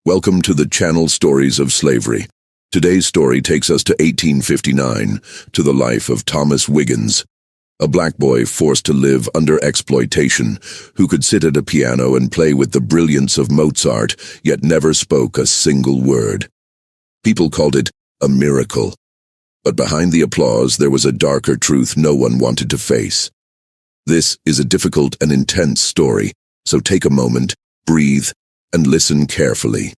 Welcome to the channel Stories of Slavery. Today's story takes us to 1859, to the life of Thomas Wiggins, a black boy forced to live under exploitation, who could sit at a piano and play with the brilliance of Mozart, yet never spoke a single word. People called it a miracle. But behind the applause there was a darker truth no one wanted to face. This is a difficult and intense story, so take a moment, breathe, and listen carefully.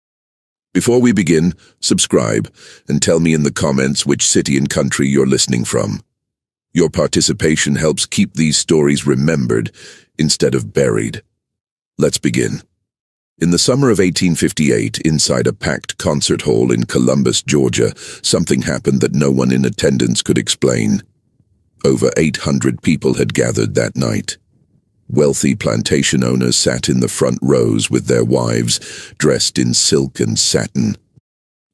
Before we begin, subscribe and tell me in the comments which city and country you're listening from. Your participation helps keep these stories remembered instead of buried. Let's begin. In the summer of 1858, inside a packed concert hall in Columbus, Georgia, something happened that no one in attendance could explain. Over 800 people had gathered that night. Wealthy plantation owners sat in the front rows with their wives, dressed in silk and satin.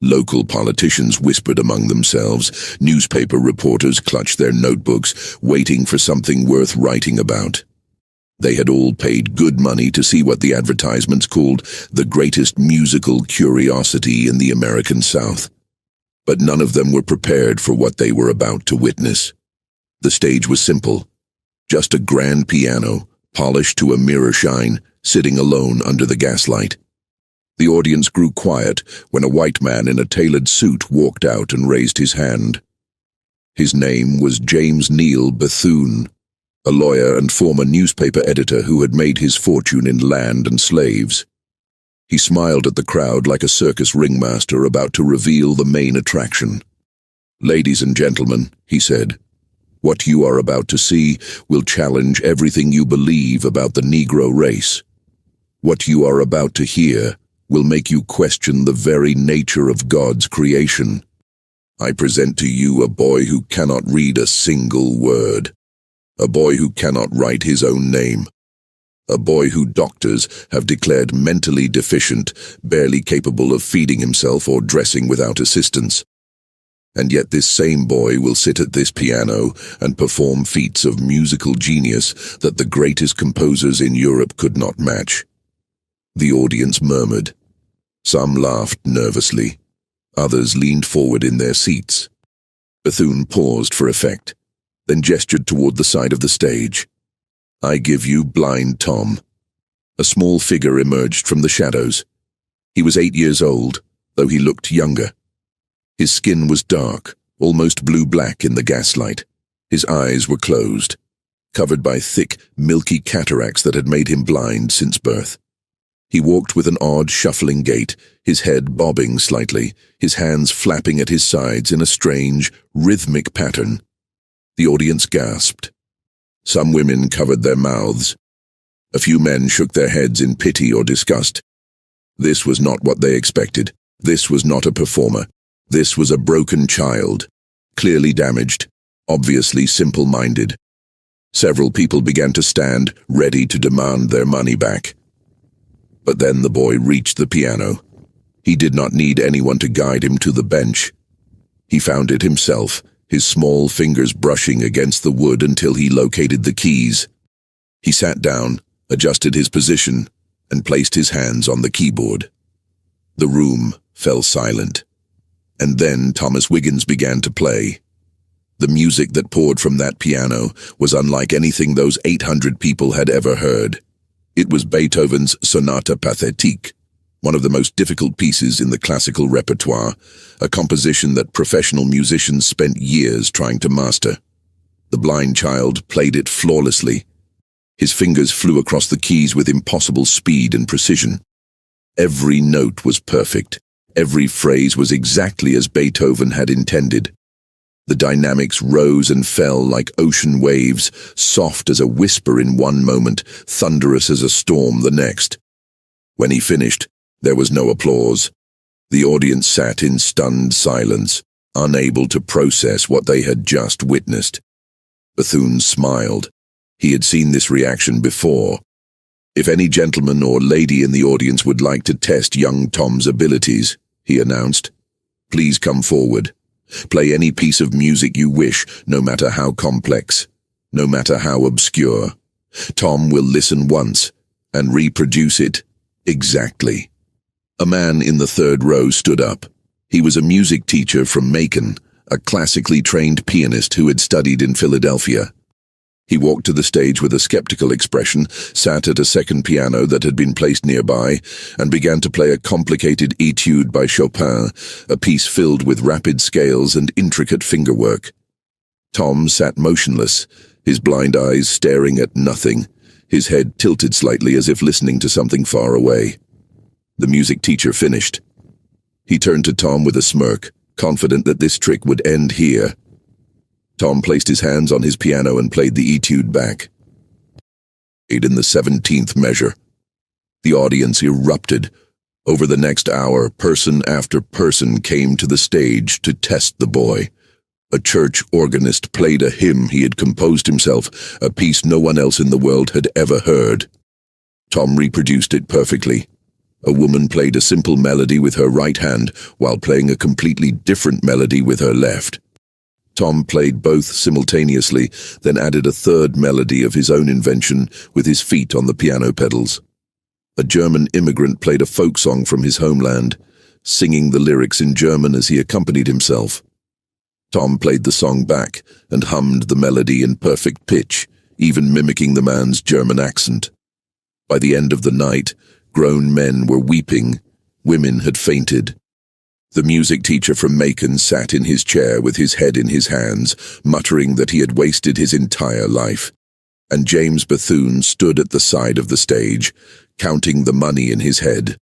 Local politicians whispered among themselves. Newspaper reporters clutched their notebooks, waiting for something worth writing about. They had all paid good money to see what the advertisements called the greatest musical curiosity in the American South. But none of them were prepared for what they were about to witness. The stage was simple. Just a grand piano, polished to a mirror shine, sitting alone under the gaslight. The audience grew quiet when a white man in a tailored suit walked out and raised his hand. His name was James Neal Bethune, a lawyer and former newspaper editor who had made his fortune in land and slaves. He smiled at the crowd like a circus ringmaster about to reveal the main attraction. "Ladies and gentlemen," he said, "what you are about to see will challenge everything you believe about the Negro race. What you are about to hear will make you question the very nature of God's creation. I present to you a boy who cannot read a single word, a boy who cannot write his own name, a boy who doctors have declared mentally deficient, barely capable of feeding himself or dressing without assistance. And yet this same boy will sit at this piano and perform feats of musical genius that the greatest composers in Europe could not match." The audience murmured. Some laughed nervously. Others leaned forward in their seats. Bethune paused for effect, then gestured toward the side of the stage. "I give you Blind Tom." A small figure emerged from the shadows. He was 8 years old, though he looked younger. His skin was dark, almost blue-black in the gaslight. His eyes were closed, covered by thick, milky cataracts that had made him blind since birth. He walked with an odd, shuffling gait, his head bobbing slightly, his hands flapping at his sides in a strange, rhythmic pattern. The audience gasped. Some women covered their mouths. A few men shook their heads in pity or disgust. This was not what they expected. This was not a performer. This was a broken child, clearly damaged, obviously simple-minded. Several people began to stand, ready to demand their money back. But then the boy reached the piano. He did not need anyone to guide him to the bench. He found it himself, his small fingers brushing against the wood until he located the keys. He sat down, adjusted his position, and placed his hands on the keyboard. The room fell silent. And then Thomas Wiggins began to play. The music that poured from that piano was unlike anything those 800 people had ever heard. It was Beethoven's Sonata Pathétique, one of the most difficult pieces in the classical repertoire, a composition that professional musicians spent years trying to master. The blind child played it flawlessly. His fingers flew across the keys with impossible speed and precision. Every note was perfect. Every phrase was exactly as Beethoven had intended. The dynamics rose and fell like ocean waves, soft as a whisper in one moment, thunderous as a storm the next. When he finished, there was no applause. The audience sat in stunned silence, unable to process what they had just witnessed. Bethune smiled. He had seen this reaction before. "If any gentleman or lady in the audience would like to test young Tom's abilities," he announced, "please come forward. Play any piece of music you wish, no matter how complex, no matter how obscure. Tom will listen once and reproduce it exactly." A man in the third row stood up. He was a music teacher from Macon, a classically trained pianist who had studied in Philadelphia. He walked to the stage with a skeptical expression, sat at a second piano that had been placed nearby, and began to play a complicated etude by Chopin, a piece filled with rapid scales and intricate fingerwork. Tom sat motionless, his blind eyes staring at nothing, his head tilted slightly as if listening to something far away. The music teacher finished. He turned to Tom with a smirk, confident that this trick would end here. Tom placed his hands on his piano and played the etude back. In the 17th measure. The audience erupted. Over the next hour, person after person came to the stage to test the boy. A church organist played a hymn he had composed himself, a piece no one else in the world had ever heard. Tom reproduced it perfectly. A woman played a simple melody with her right hand while playing a completely different melody with her left. Tom played both simultaneously, then added a third melody of his own invention with his feet on the piano pedals. A German immigrant played a folk song from his homeland, singing the lyrics in German as he accompanied himself. Tom played the song back and hummed the melody in perfect pitch, even mimicking the man's German accent. By the end of the night, grown men were weeping, women had fainted. The music teacher from Macon sat in his chair with his head in his hands, muttering that he had wasted his entire life. And James Bethune stood at the side of the stage, counting the money in his head.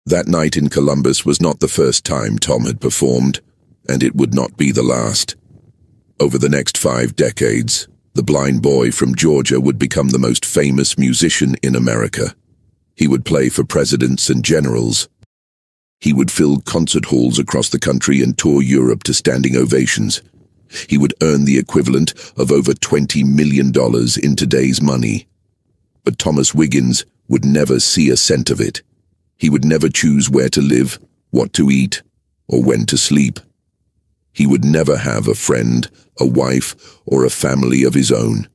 That night in Columbus was not the first time Tom had performed, and it would not be the last. Over the next 5 decades, the blind boy from Georgia would become the most famous musician in America. He would play for presidents and generals. He would fill concert halls across the country and tour Europe to standing ovations. He would earn the equivalent of over $20 million in today's money. But Thomas Wiggins would never see a cent of it. He would never choose where to live, what to eat, or when to sleep. He would never have a friend, a wife, or a family of his own.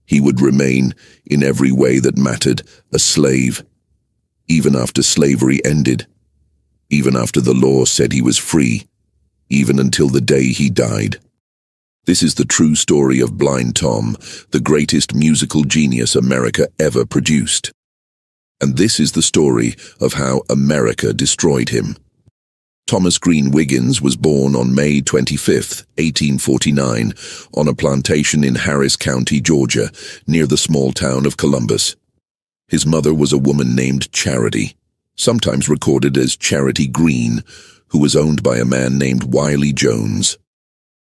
He would remain, in every way that mattered, a slave, even after slavery ended. Even after the law said he was free, even until the day he died. This is the true story of Blind Tom, the greatest musical genius America ever produced. And this is the story of how America destroyed him. Thomas Green Wiggins was born on May 25, 1849, on a plantation in Harris County, Georgia, near the small town of Columbus. His mother was a woman named Charity, sometimes recorded as Charity Green, who was owned by a man named Wiley Jones.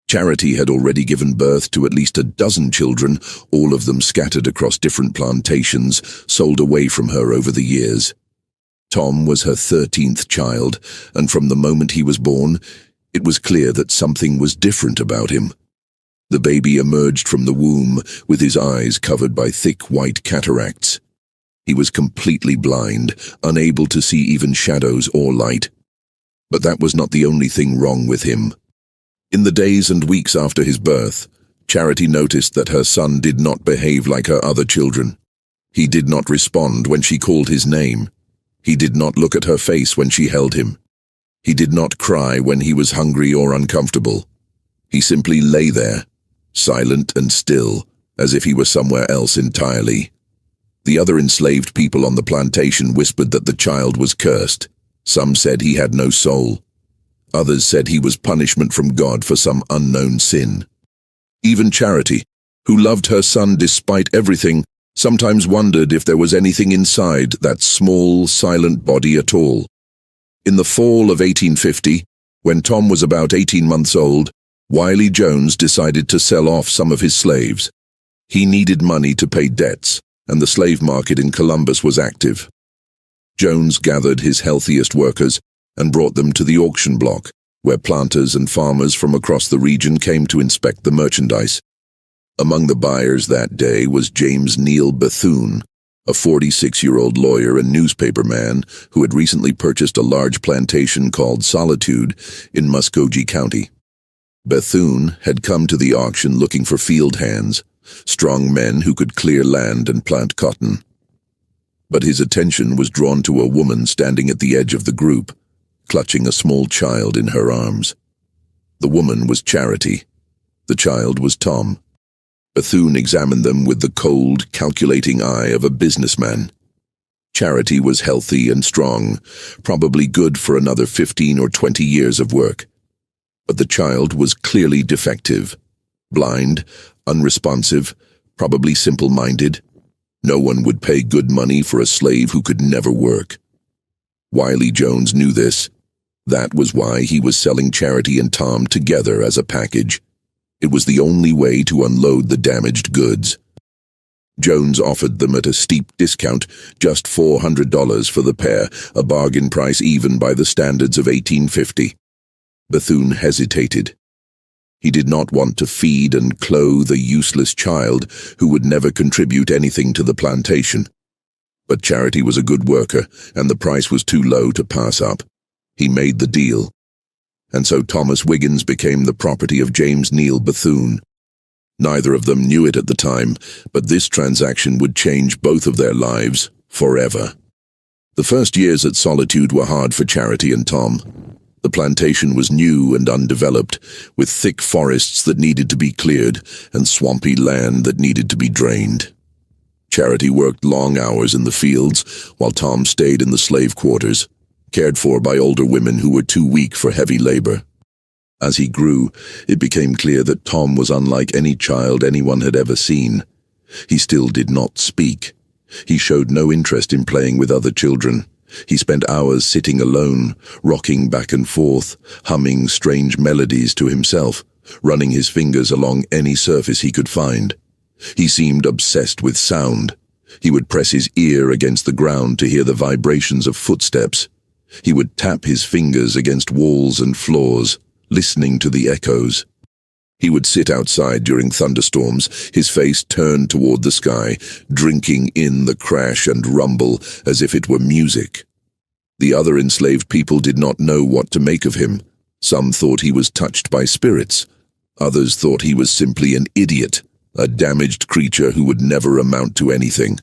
Charity had already given birth to at least 12 children, all of them scattered across different plantations, sold away from her over the years. Tom was her 13th child, and from the moment he was born, it was clear that something was different about him. The baby emerged from the womb with his eyes covered by thick white cataracts. He was completely blind, unable to see even shadows or light. But that was not the only thing wrong with him. In the days and weeks after his birth, Charity noticed that her son did not behave like her other children. He did not respond when she called his name. He did not look at her face when she held him. He did not cry when he was hungry or uncomfortable. He simply lay there, silent and still, as if he were somewhere else entirely. The other enslaved people on the plantation whispered that the child was cursed. Some said he had no soul. Others said he was punishment from God for some unknown sin. Even Charity, who loved her son despite everything, sometimes wondered if there was anything inside that small, silent body at all. In the fall of 1850, when Tom was about 18 months old, Wiley Jones decided to sell off some of his slaves. He needed money to pay debts, and the slave market in Columbus was active. Jones gathered his healthiest workers and brought them to the auction block, where planters and farmers from across the region came to inspect the merchandise. Among the buyers that day was James Neal Bethune, a 46-year-old lawyer and newspaperman who had recently purchased a large plantation called Solitude in Muscogee County. Bethune had come to the auction looking for field hands, strong men who could clear land and plant cotton. But his attention was drawn to a woman standing at the edge of the group, clutching a small child in her arms. The woman was Charity. The child was Tom. Bethune examined them with the cold, calculating eye of a businessman. Charity was healthy and strong, probably good for another 15 or 20 years of work. But the child was clearly defective, blind, unresponsive, probably simple-minded. No one would pay good money for a slave who could never work. Wiley Jones knew this. That was why he was selling Charity and Tom together as a package. It was the only way to unload the damaged goods. Jones offered them at a steep discount, just $400 for the pair, a bargain price even by the standards of 1850. Bethune hesitated. He did not want to feed and clothe a useless child who would never contribute anything to the plantation. But Charity was a good worker, and the price was too low to pass up. He made the deal. And so Thomas Wiggins became the property of James Neal Bethune. Neither of them knew it at the time, but this transaction would change both of their lives forever. The first years at Solitude were hard for Charity and Tom. The plantation was new and undeveloped, with thick forests that needed to be cleared and swampy land that needed to be drained. Charity worked long hours in the fields, while Tom stayed in the slave quarters, cared for by older women who were too weak for heavy labor. As he grew, it became clear that Tom was unlike any child anyone had ever seen. He still did not speak. He showed no interest in playing with other children. He spent hours sitting alone, rocking back and forth, humming strange melodies to himself, running his fingers along any surface he could find. He seemed obsessed with sound. He would press his ear against the ground to hear the vibrations of footsteps. He would tap his fingers against walls and floors, listening to the echoes. He would sit outside during thunderstorms, his face turned toward the sky, drinking in the crash and rumble as if it were music. The other enslaved people did not know what to make of him. Some thought he was touched by spirits. Others thought he was simply an idiot, a damaged creature who would never amount to anything.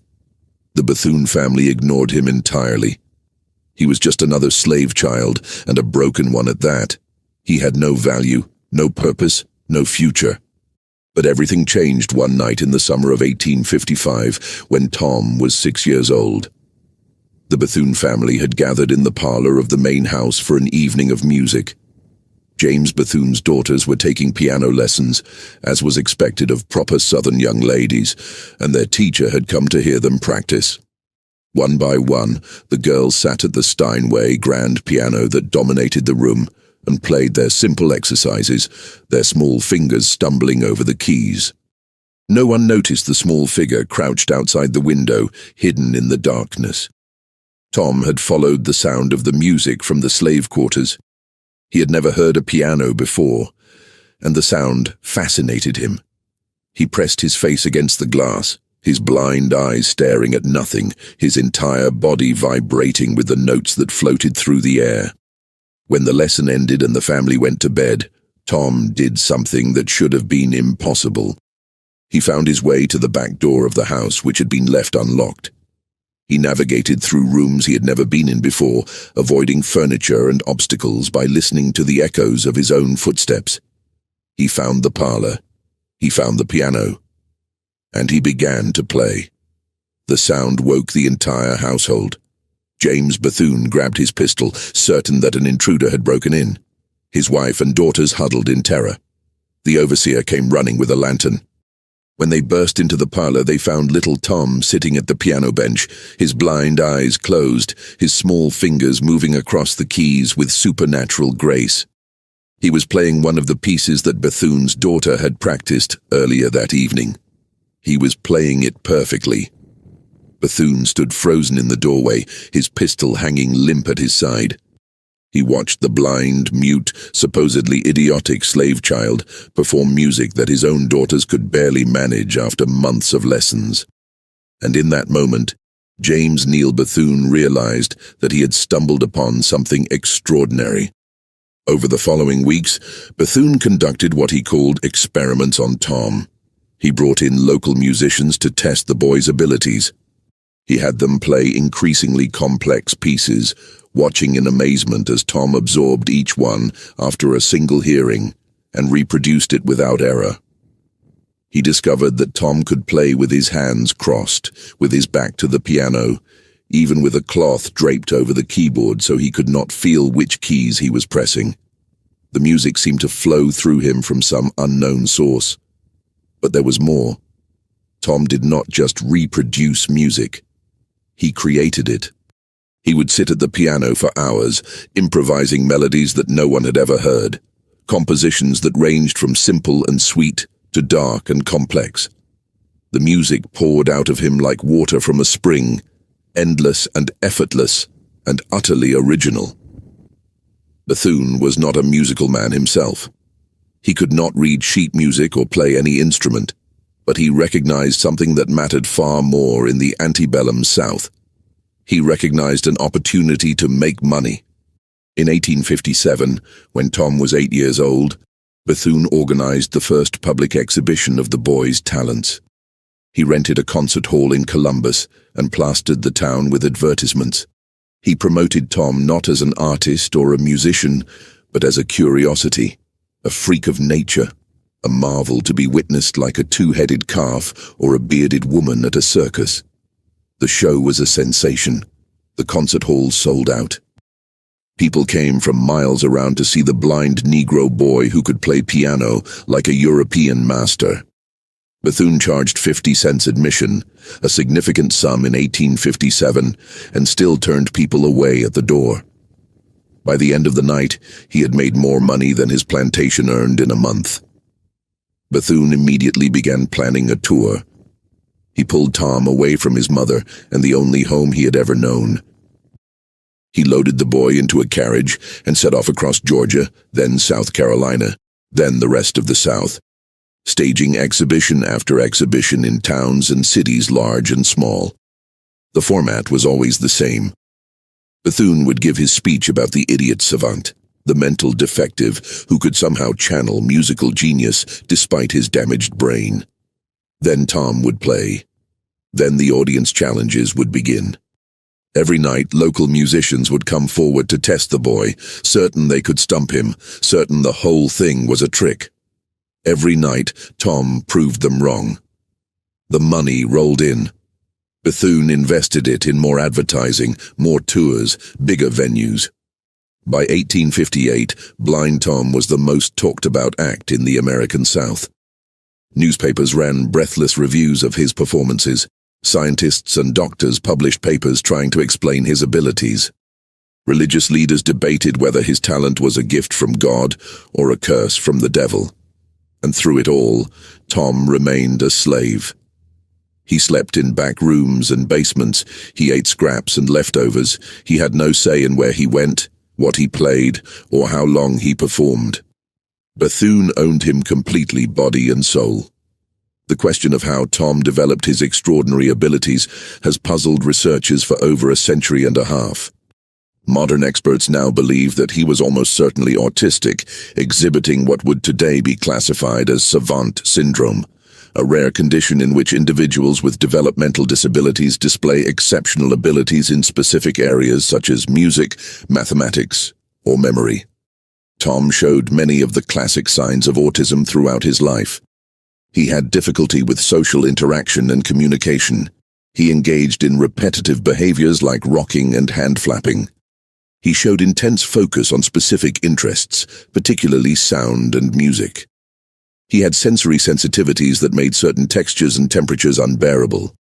The Bethune family ignored him entirely. He was just another slave child, and a broken one at that. He had no value, no purpose, no future. But everything changed one night in the summer of 1855, when Tom was 6 years old. The Bethune family had gathered in the parlor of the main house for an evening of music. James Bethune's daughters were taking piano lessons, as was expected of proper Southern young ladies, and their teacher had come to hear them practice. One by one, the girls sat at the Steinway grand piano that dominated the room and played their simple exercises, their small fingers stumbling over the keys. No one noticed the small figure crouched outside the window, hidden in the darkness. Tom had followed the sound of the music from the slave quarters. He had never heard a piano before, and the sound fascinated him. He pressed his face against the glass, his blind eyes staring at nothing, his entire body vibrating with the notes that floated through the air. When the lesson ended and the family went to bed, Tom did something that should have been impossible. He found his way to the back door of the house, which had been left unlocked. He navigated through rooms he had never been in before, avoiding furniture and obstacles by listening to the echoes of his own footsteps. He found the parlor. He found the piano. And he began to play. The sound woke the entire household. James Bethune grabbed his pistol, certain that an intruder had broken in. His wife and daughters huddled in terror. The overseer came running with a lantern. When they burst into the parlor, they found little Tom sitting at the piano bench, his blind eyes closed, his small fingers moving across the keys with supernatural grace. He was playing one of the pieces that Bethune's daughter had practiced earlier that evening. He was playing it perfectly. Bethune stood frozen in the doorway, his pistol hanging limp at his side. He watched the blind, mute, supposedly idiotic slave child perform music that his own daughters could barely manage after months of lessons. And in that moment, James Neal Bethune realized that he had stumbled upon something extraordinary. Over the following weeks, Bethune conducted what he called experiments on Tom. He brought in local musicians to test the boy's abilities. He had them play increasingly complex pieces, watching in amazement as Tom absorbed each one after a single hearing and reproduced it without error. He discovered that Tom could play with his hands crossed, with his back to the piano, even with a cloth draped over the keyboard so he could not feel which keys he was pressing. The music seemed to flow through him from some unknown source. But there was more. Tom did not just reproduce music. He created it. He would sit at the piano for hours, improvising melodies that no one had ever heard, compositions that ranged from simple and sweet to dark and complex. The music poured out of him like water from a spring, endless and effortless and utterly original. Bethune was not a musical man himself. He could not read sheet music or play any instrument, but he recognized something that mattered far more in the antebellum South. He recognized an opportunity to make money. In 1857, when Tom was 8 years old, Bethune organized the first public exhibition of the boy's talents. He rented a concert hall in Columbus and plastered the town with advertisements. He promoted Tom not as an artist or a musician, but as a curiosity, a freak of nature, a marvel to be witnessed like a two-headed calf or a bearded woman at a circus. The show was a sensation. The concert hall sold out. People came from miles around to see the blind Negro boy who could play piano like a European master. Bethune charged 50 cents admission, a significant sum in 1857, and still turned people away at the door. By the end of the night, he had made more money than his plantation earned in a month. Bethune immediately began planning a tour. He pulled Tom away from his mother and the only home he had ever known. He loaded the boy into a carriage and set off across Georgia, then South Carolina, then the rest of the South, staging exhibition after exhibition in towns and cities large and small. The format was always the same. Bethune would give his speech about the idiot savant, the mental defective who could somehow channel musical genius despite his damaged brain. Then Tom would play. Then the audience challenges would begin. Every night, local musicians would come forward to test the boy, certain they could stump him, certain the whole thing was a trick. Every night, Tom proved them wrong. The money rolled in. Bethune invested it in more advertising, more tours, bigger venues. By 1858, Blind Tom was the most talked-about act in the American South. Newspapers ran breathless reviews of his performances. Scientists and doctors published papers trying to explain his abilities. Religious leaders debated whether his talent was a gift from God or a curse from the devil. And through it all, Tom remained a slave. He slept in back rooms and basements, he ate scraps and leftovers, he had no say in where he went, what he played, or how long he performed. Bethune owned him completely, body and soul. The question of how Tom developed his extraordinary abilities has puzzled researchers for over a century and a half. Modern experts now believe that he was almost certainly autistic, exhibiting what would today be classified as savant syndrome, a rare condition in which individuals with developmental disabilities display exceptional abilities in specific areas such as music, mathematics, or memory. Tom showed many of the classic signs of autism throughout his life. He had difficulty with social interaction and communication. He engaged in repetitive behaviors like rocking and hand flapping. He showed intense focus on specific interests, particularly sound and music. He had sensory sensitivities that made certain textures and temperatures unbearable.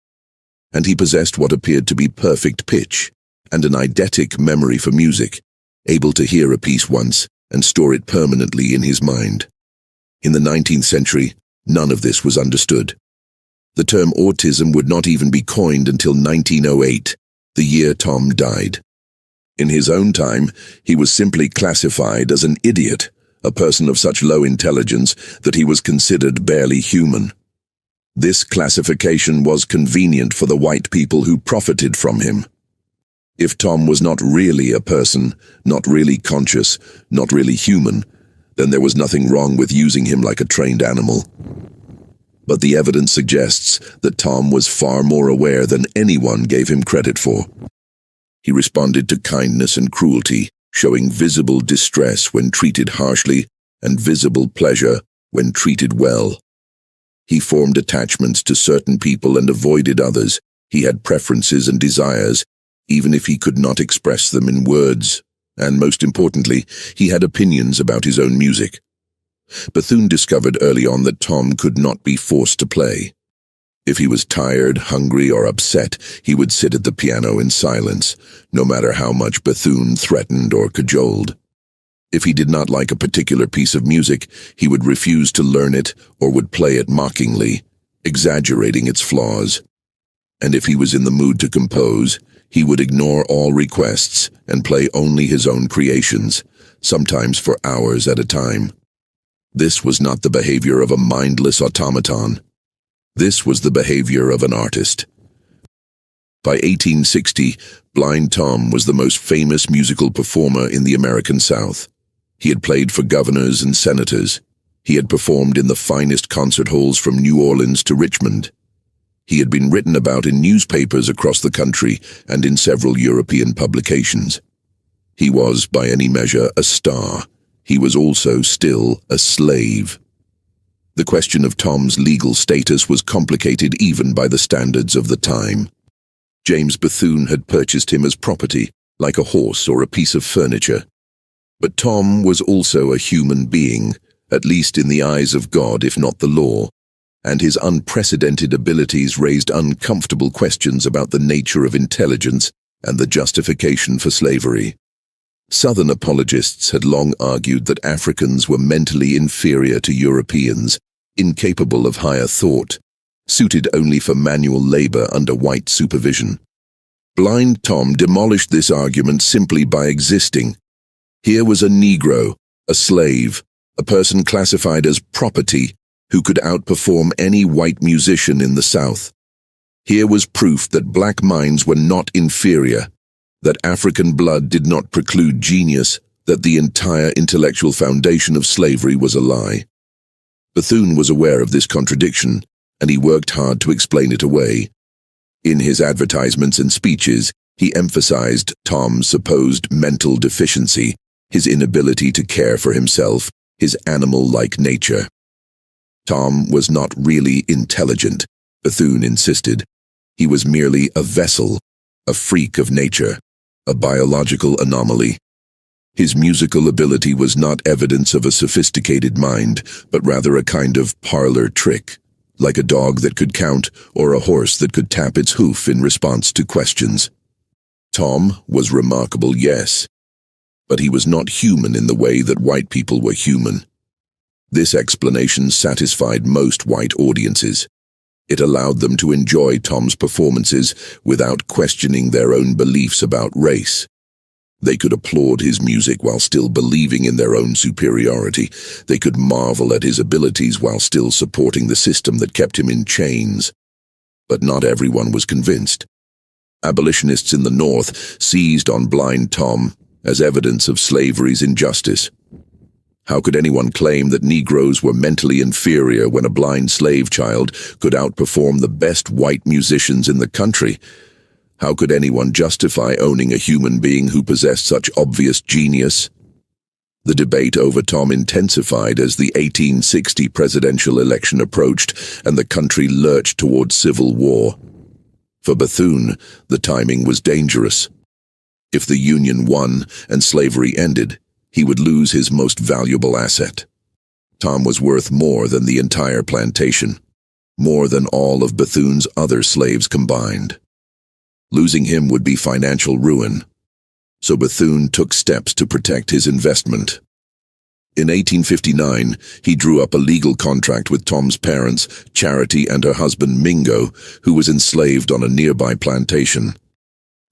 And he possessed what appeared to be perfect pitch and an eidetic memory for music, able to hear a piece once and store it permanently in his mind. In the 19th century, none of this was understood. The term autism would not even be coined until 1908, the year Tom died. In his own time, he was simply classified as an idiot, a person of such low intelligence that he was considered barely human. This classification was convenient for the white people who profited from him. If Tom was not really a person, not really conscious, not really human, then there was nothing wrong with using him like a trained animal. but the evidence suggests that Tom was far more aware than anyone gave him credit for. He responded to kindness and cruelty, showing visible distress when treated harshly and visible pleasure when treated well. He formed attachments to certain people and avoided others. He had preferences and desires, even if he could not express them in words. And most importantly, he had opinions about his own music. Bethune discovered early on that Tom could not be forced to play. If he was tired, hungry, or upset, he would sit at the piano in silence, no matter how much Bethune threatened or cajoled. If he did not like a particular piece of music, he would refuse to learn it or would play it mockingly, exaggerating its flaws. And if he was in the mood to compose, he would ignore all requests and play only his own creations, sometimes for hours at a time. This was not the behavior of a mindless automaton. This was the behavior of an artist. By 1860, Blind Tom was the most famous musical performer in the American South. He had played for governors and senators. He had performed in the finest concert halls from New Orleans to Richmond. He had been written about in newspapers across the country and in several European publications. He was, by any measure, a star. He was also still a slave. The question of Tom's legal status was complicated even by the standards of the time. James Bethune had purchased him as property, like a horse or a piece of furniture. But Tom was also a human being, at least in the eyes of God if not the law, and his unprecedented abilities raised uncomfortable questions about the nature of intelligence and the justification for slavery. Southern apologists had long argued that Africans were mentally inferior to Europeans, incapable of higher thought, suited only for manual labor under white supervision. Blind Tom demolished this argument simply by existing. Here was a Negro, a slave, a person classified as property, who could outperform any white musician in the South. Here was proof that black minds were not inferior, that African blood did not preclude genius, that the entire intellectual foundation of slavery was a lie. Bethune was aware of this contradiction, and he worked hard to explain it away. In his advertisements and speeches, he emphasized Tom's supposed mental deficiency, his inability to care for himself, his animal-like nature. Tom was not really intelligent, Bethune insisted. He was merely a vessel, a freak of nature, a biological anomaly. His musical ability was not evidence of a sophisticated mind, but rather a kind of parlor trick, like a dog that could count or a horse that could tap its hoof in response to questions. Tom was remarkable, yes, but he was not human in the way that white people were human. This explanation satisfied most white audiences. It allowed them to enjoy Tom's performances without questioning their own beliefs about race. They could applaud his music while still believing in their own superiority. They could marvel at his abilities while still supporting the system that kept him in chains. But not everyone was convinced. Abolitionists in the North seized on Blind Tom as evidence of slavery's injustice. How could anyone claim that Negroes were mentally inferior when a blind slave child could outperform the best white musicians in the country? How could anyone justify owning a human being who possessed such obvious genius? The debate over Tom intensified as the 1860 presidential election approached and the country lurched towards civil war. For Bethune, the timing was dangerous. If the Union won and slavery ended, he would lose his most valuable asset. Tom was worth more than the entire plantation, more than all of Bethune's other slaves combined. Losing him would be financial ruin, so Bethune took steps to protect his investment. In 1859, he drew up a legal contract with Tom's parents, Charity and her husband Mingo, who was enslaved on a nearby plantation.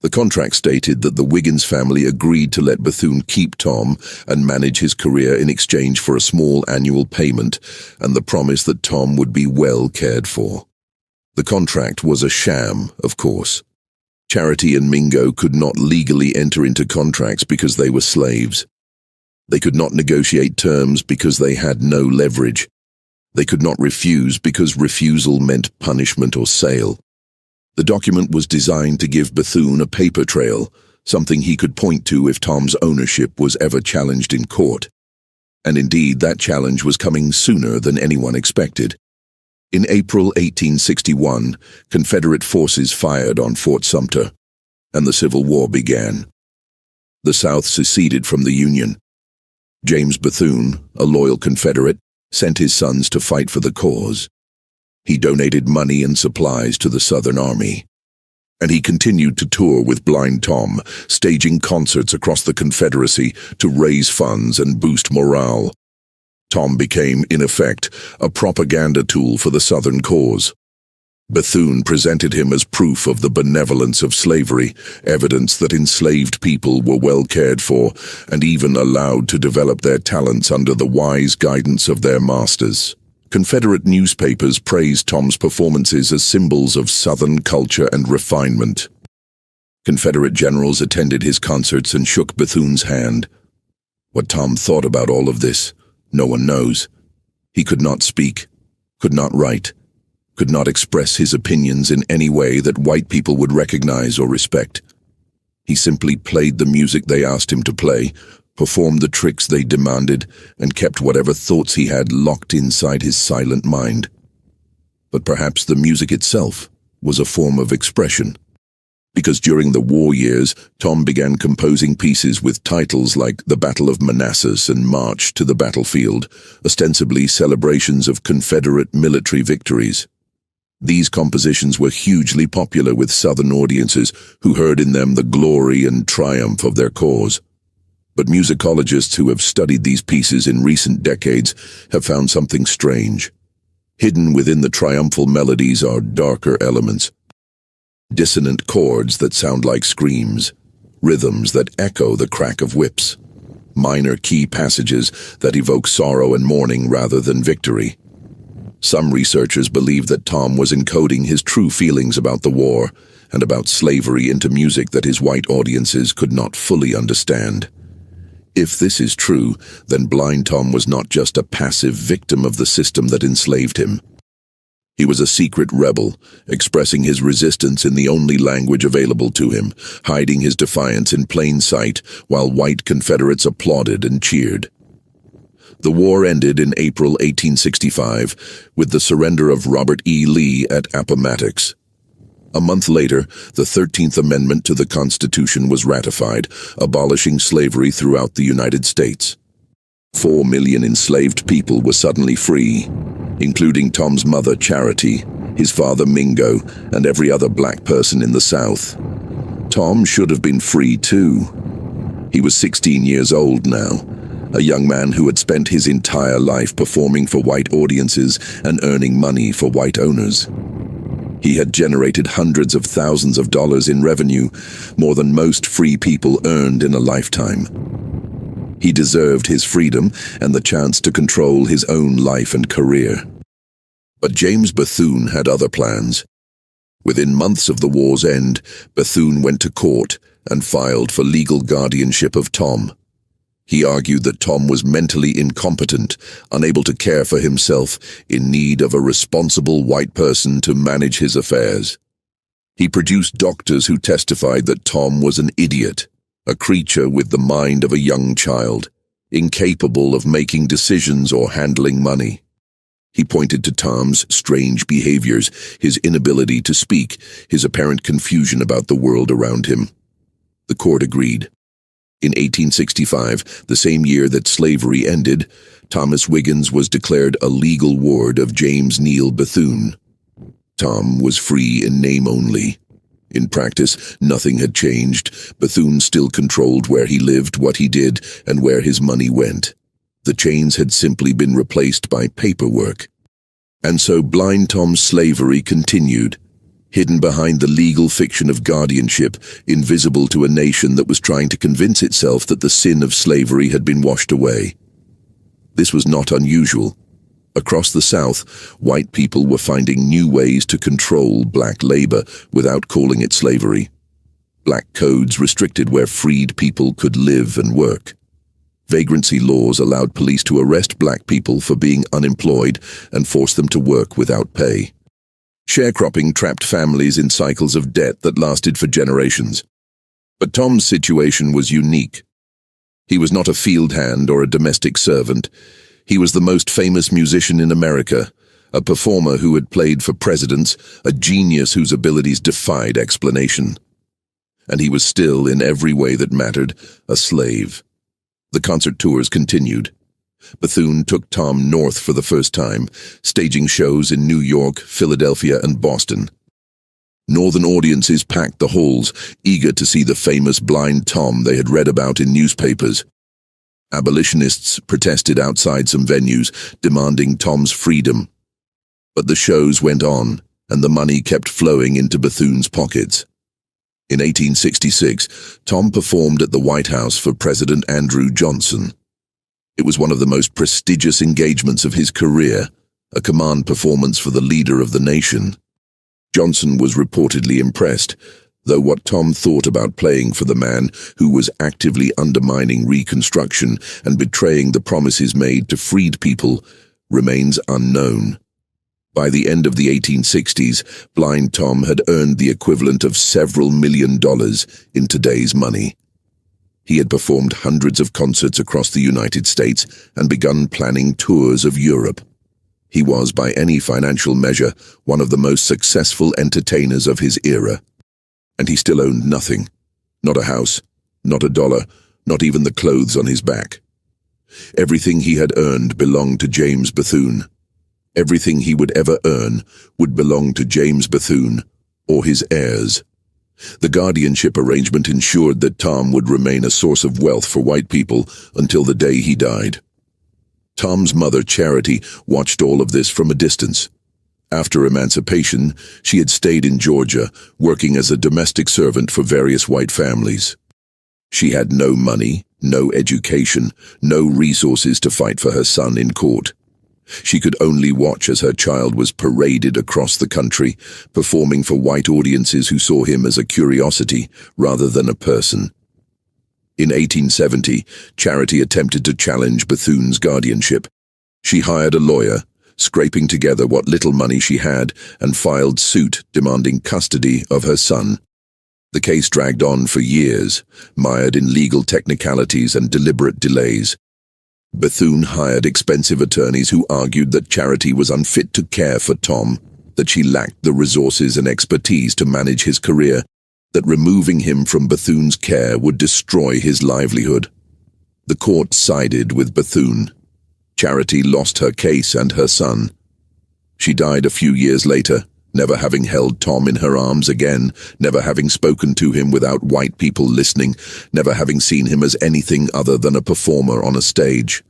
The contract stated that the Wiggins family agreed to let Bethune keep Tom and manage his career in exchange for a small annual payment and the promise that Tom would be well cared for. The contract was a sham, of course. Charity and Mingo could not legally enter into contracts because they were slaves. They could not negotiate terms because they had no leverage. They could not refuse because refusal meant punishment or sale. The document was designed to give Bethune a paper trail, something he could point to if Tom's ownership was ever challenged in court. And indeed, that challenge was coming sooner than anyone expected. In April 1861, Confederate forces fired on Fort Sumter, and the Civil War began. The South seceded from the Union. James Bethune, a loyal Confederate, sent his sons to fight for the cause. He donated money and supplies to the Southern Army. And he continued to tour with Blind Tom, staging concerts across the Confederacy to raise funds and boost morale. Tom became, in effect, a propaganda tool for the Southern cause. Bethune presented him as proof of the benevolence of slavery, evidence that enslaved people were well cared for and even allowed to develop their talents under the wise guidance of their masters. Confederate newspapers praised Tom's performances as symbols of Southern culture and refinement. Confederate generals attended his concerts and shook Bethune's hand. What Tom thought about all of this, no one knows. He could not speak, could not write, could not express his opinions in any way that white people would recognize or respect. He simply played the music they asked him to play, performed the tricks they demanded, and kept whatever thoughts he had locked inside his silent mind. But perhaps the music itself was a form of expression. Because during the war years, Tom began composing pieces with titles like The Battle of Manassas and March to the Battlefield, ostensibly celebrations of Confederate military victories. These compositions were hugely popular with Southern audiences who heard in them the glory and triumph of their cause. But musicologists who have studied these pieces in recent decades have found something strange. Hidden within the triumphal melodies are darker elements. Dissonant chords that sound like screams, rhythms that echo the crack of whips, minor key passages that evoke sorrow and mourning rather than victory. Some researchers believe that Tom was encoding his true feelings about the war and about slavery into music that his white audiences could not fully understand. If this is true, then Blind Tom was not just a passive victim of the system that enslaved him. He was a secret rebel, expressing his resistance in the only language available to him, hiding his defiance in plain sight while white Confederates applauded and cheered. The war ended in April 1865 with the surrender of Robert E. Lee at Appomattox. A month later, the 13th Amendment to the Constitution was ratified, abolishing slavery throughout the United States. 4 million enslaved people were suddenly free, including Tom's mother, Charity, his father, Mingo, and every other black person in the South. Tom should have been free too. He was 16 years old now, a young man who had spent his entire life performing for white audiences and earning money for white owners. He had generated hundreds of thousands of dollars in revenue, more than most free people earned in a lifetime. He deserved his freedom and the chance to control his own life and career. But James Bethune had other plans. Within months of the war's end, Bethune went to court and filed for legal guardianship of Tom. He argued that Tom was mentally incompetent, unable to care for himself, in need of a responsible white person to manage his affairs. He produced doctors who testified that Tom was an idiot, a creature with the mind of a young child, incapable of making decisions or handling money. He pointed to Tom's strange behaviors, his inability to speak, his apparent confusion about the world around him. The court agreed. In 1865, the same year that slavery ended, Thomas Wiggins was declared a legal ward of James Neal Bethune. Tom was free in name only. In practice, nothing had changed. Bethune still controlled where he lived, what he did, and where his money went. The chains had simply been replaced by paperwork. And so Blind Tom's slavery continued, hidden behind the legal fiction of guardianship, invisible to a nation that was trying to convince itself that the sin of slavery had been washed away. This was not unusual. Across the South, white people were finding new ways to control black labor without calling it slavery. Black codes restricted where freed people could live and work. Vagrancy laws allowed police to arrest black people for being unemployed and force them to work without pay. Sharecropping trapped families in cycles of debt that lasted for generations. But Tom's situation was unique. He was not a field hand or a domestic servant. He was the most famous musician in America, a performer who had played for presidents, a genius whose abilities defied explanation. And he was still, in every way that mattered, a slave. The concert tours continued. Bethune took Tom north for the first time, staging shows in New York, Philadelphia, and Boston. Northern audiences packed the halls, eager to see the famous blind Tom they had read about in newspapers. Abolitionists protested outside some venues, demanding Tom's freedom. But the shows went on, and the money kept flowing into Bethune's pockets. In 1866, Tom performed at the White House for President Andrew Johnson. It was one of the most prestigious engagements of his career, a command performance for the leader of the nation. Johnson was reportedly impressed, though what Tom thought about playing for the man who was actively undermining Reconstruction and betraying the promises made to freed people remains unknown. By the end of the 1860s, blind Tom had earned the equivalent of several $1 million in today's money. He had performed hundreds of concerts across the United States and begun planning tours of Europe. He was, by any financial measure, one of the most successful entertainers of his era. And he still owned nothing. Not a house, not a dollar, not even the clothes on his back. Everything he had earned belonged to James Bethune. Everything he would ever earn would belong to James Bethune or his heirs. The guardianship arrangement ensured that Tom would remain a source of wealth for white people until the day he died. Tom's mother, Charity, watched all of this from a distance. After emancipation, she had stayed in Georgia, working as a domestic servant for various white families. She had no money, no education, no resources to fight for her son in court. She could only watch as her child was paraded across the country, performing for white audiences who saw him as a curiosity rather than a person. In 1870, Charity attempted to challenge Bethune's guardianship. She hired a lawyer, scraping together what little money she had, and filed suit demanding custody of her son. The case dragged on for years, mired in legal technicalities and deliberate delays. Bethune hired expensive attorneys who argued that Charity was unfit to care for Tom, that she lacked the resources and expertise to manage his career, that removing him from Bethune's care would destroy his livelihood. The court sided with Bethune. Charity lost her case and her son. She died a few years later, never having held Tom in her arms again, never having spoken to him without white people listening, never having seen him as anything other than a performer on a stage.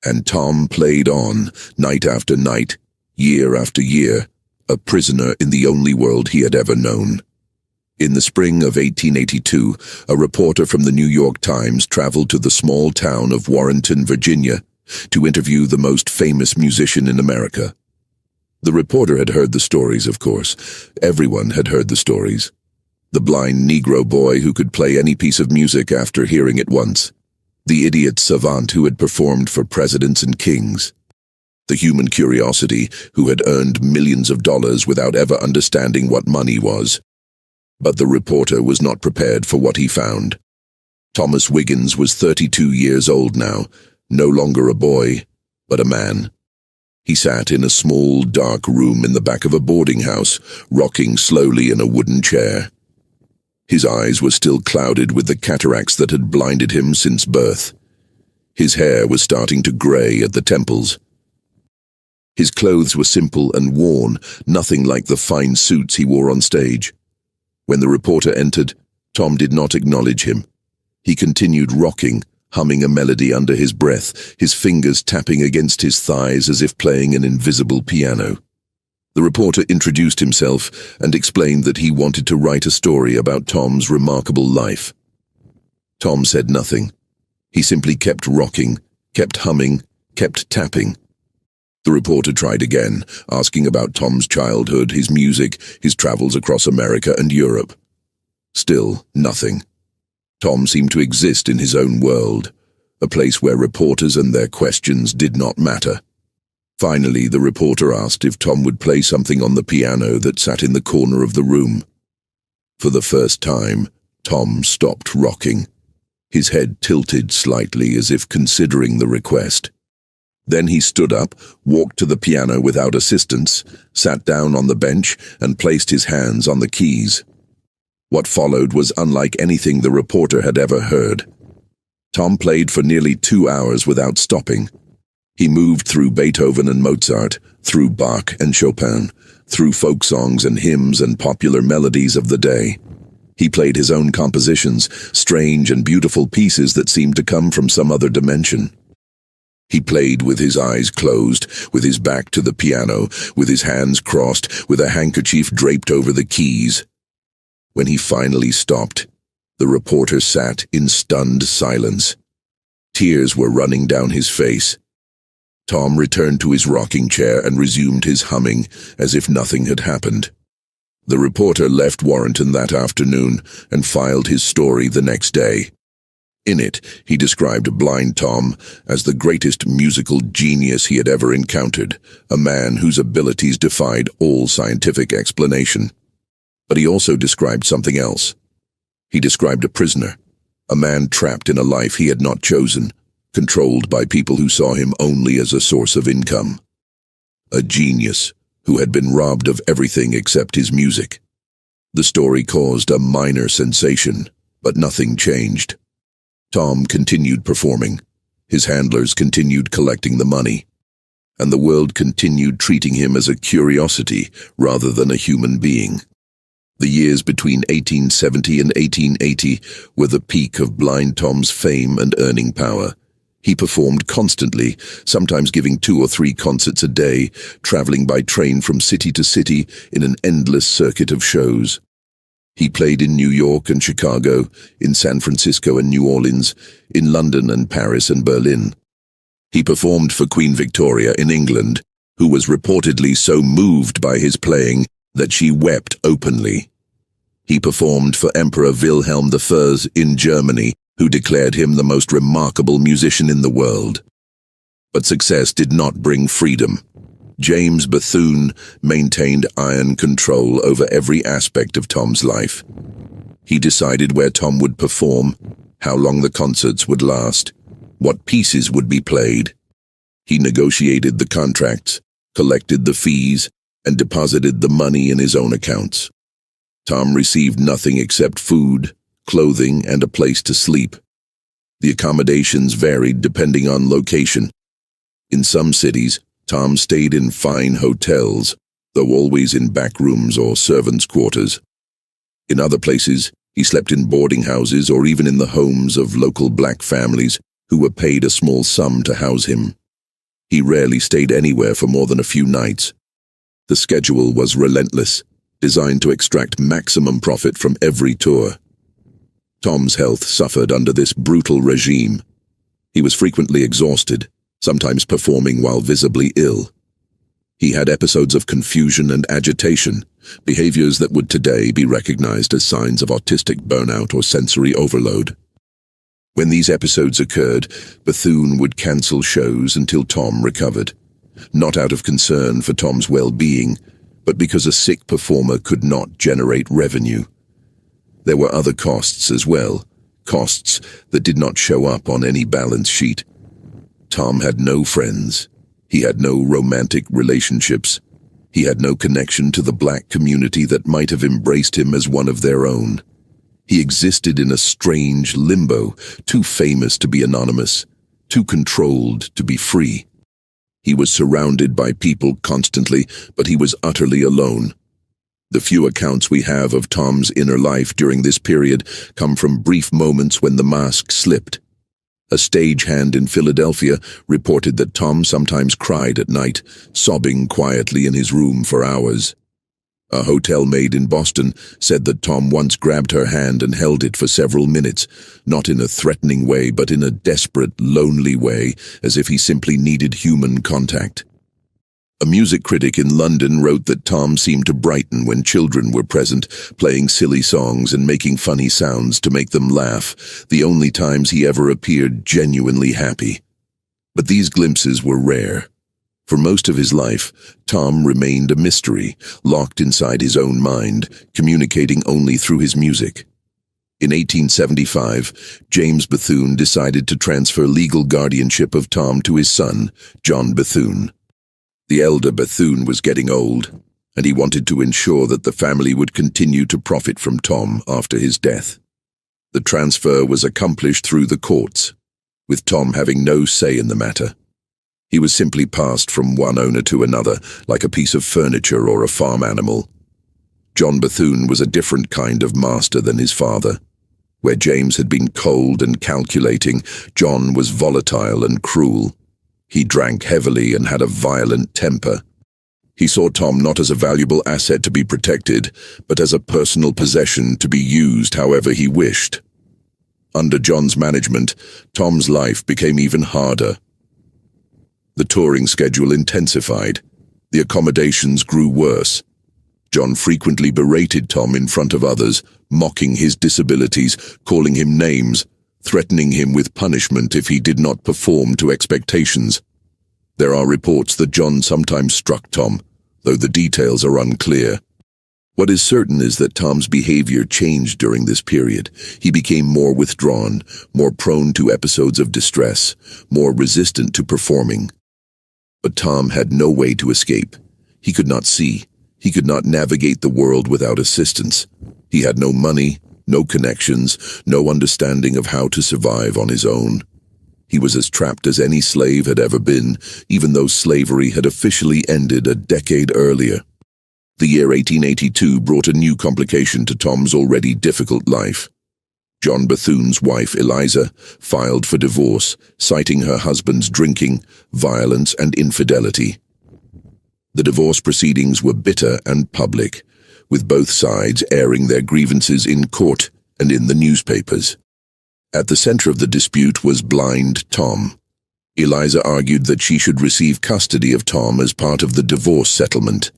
And Tom played on, night after night, year after year, a prisoner in the only world he had ever known. In the spring of 1882, a reporter from the New York Times traveled to the small town of Warrenton, Virginia, to interview the most famous musician in America. The reporter had heard the stories, of course. Everyone had heard the stories. The blind Negro boy who could play any piece of music after hearing it once. The idiot savant who had performed for presidents and kings. The human curiosity who had earned millions of dollars without ever understanding what money was. But the reporter was not prepared for what he found. Thomas Wiggins was 32 years old now, no longer a boy, but a man. He sat in a small, dark room in the back of a boarding house, rocking slowly in a wooden chair. His eyes were still clouded with the cataracts that had blinded him since birth. His hair was starting to gray at the temples. His clothes were simple and worn, nothing like the fine suits he wore on stage. When the reporter entered, Tom did not acknowledge him. He continued rocking, humming a melody under his breath, his fingers tapping against his thighs as if playing an invisible piano. The reporter introduced himself and explained that he wanted to write a story about Tom's remarkable life. Tom said nothing. He simply kept rocking, kept humming, kept tapping. The reporter tried again, asking about Tom's childhood, his music, his travels across America and Europe. Still nothing. Tom seemed to exist in his own world, a place where reporters and their questions did not matter. Finally, the reporter asked if Tom would play something on the piano that sat in the corner of the room. For the first time, Tom stopped rocking. His head tilted slightly as if considering the request. Then he stood up, walked to the piano without assistance, sat down on the bench, and placed his hands on the keys. What followed was unlike anything the reporter had ever heard. Tom played for nearly 2 hours without stopping. He moved through Beethoven and Mozart, through Bach and Chopin, through folk songs and hymns and popular melodies of the day. He played his own compositions, strange and beautiful pieces that seemed to come from some other dimension. He played with his eyes closed, with his back to the piano, with his hands crossed, with a handkerchief draped over the keys. When he finally stopped, the reporter sat in stunned silence. Tears were running down his face. Tom returned to his rocking chair and resumed his humming, as if nothing had happened. The reporter left Warrenton that afternoon and filed his story the next day. In it, he described Blind Tom as the greatest musical genius he had ever encountered, a man whose abilities defied all scientific explanation. But he also described something else. He described a prisoner, a man trapped in a life he had not chosen, controlled by people who saw him only as a source of income. A genius who had been robbed of everything except his music. The story caused a minor sensation, but nothing changed. Tom continued performing, his handlers continued collecting the money, and the world continued treating him as a curiosity rather than a human being. The years between 1870 and 1880 were the peak of Blind Tom's fame and earning power. He performed constantly, sometimes giving 2 or 3 concerts a day, traveling by train from city to city in an endless circuit of shows. He played in New York and Chicago, in San Francisco and New Orleans, in London and Paris and Berlin. He performed for Queen Victoria in England, who was reportedly so moved by his playing that she wept openly. He performed for Emperor Wilhelm I in Germany, who declared him the most remarkable musician in the world. But success did not bring freedom. James Bethune maintained iron control over every aspect of Tom's life. He decided where Tom would perform, how long the concerts would last, what pieces would be played. He negotiated the contracts, collected the fees, and deposited the money in his own accounts. Tom received nothing except food, clothing, and a place to sleep. The accommodations varied depending on location. In some cities, Tom stayed in fine hotels, though always in back rooms or servants' quarters. In other places, he slept in boarding houses or even in the homes of local black families who were paid a small sum to house him. He rarely stayed anywhere for more than a few nights. The schedule was relentless, designed to extract maximum profit from every tour. Tom's health suffered under this brutal regime. He was frequently exhausted, sometimes performing while visibly ill. He had episodes of confusion and agitation, behaviors that would today be recognized as signs of autistic burnout or sensory overload. When these episodes occurred, Bethune would cancel shows until Tom recovered, not out of concern for Tom's well-being, but because a sick performer could not generate revenue. There were other costs as well, costs that did not show up on any balance sheet. Tom had no friends. He had no romantic relationships. He had no connection to the black community that might have embraced him as one of their own. He existed in a strange limbo, too famous to be anonymous, too controlled to be free. He was surrounded by people constantly, but he was utterly alone. The few accounts we have of Tom's inner life during this period come from brief moments when the mask slipped. A stagehand in Philadelphia reported that Tom sometimes cried at night, sobbing quietly in his room for hours. A hotel maid in Boston said that Tom once grabbed her hand and held it for several minutes, not in a threatening way, but in a desperate, lonely way, as if he simply needed human contact. A music critic in London wrote that Tom seemed to brighten when children were present, playing silly songs and making funny sounds to make them laugh, the only times he ever appeared genuinely happy. But these glimpses were rare. For most of his life, Tom remained a mystery, locked inside his own mind, communicating only through his music. In 1875, James Bethune decided to transfer legal guardianship of Tom to his son, John Bethune. The elder Bethune was getting old, and he wanted to ensure that the family would continue to profit from Tom after his death. The transfer was accomplished through the courts, with Tom having no say in the matter. He was simply passed from one owner to another, like a piece of furniture or a farm animal. John Bethune was a different kind of master than his father. Where James had been cold and calculating, John was volatile and cruel. He drank heavily and had a violent temper. He saw Tom not as a valuable asset to be protected, but as a personal possession to be used however he wished. Under John's management, Tom's life became even harder. The touring schedule intensified. The accommodations grew worse. John frequently berated Tom in front of others, mocking his disabilities, calling him names, threatening him with punishment if he did not perform to expectations. There are reports that John sometimes struck Tom, though the details are unclear. What is certain is that Tom's behavior changed during this period. He became more withdrawn, more prone to episodes of distress, more resistant to performing. But Tom had no way to escape. He could not see. He could not navigate the world without assistance. He had no money, no connections, no understanding of how to survive on his own. He was as trapped as any slave had ever been, even though slavery had officially ended a decade earlier. The year 1882 brought a new complication to Tom's already difficult life. John Bethune's wife, Eliza, filed for divorce, citing her husband's drinking, violence, and infidelity. The divorce proceedings were bitter and public, with both sides airing their grievances in court and in the newspapers. At the center of the dispute was blind Tom. Eliza argued that she should receive custody of Tom as part of the divorce settlement.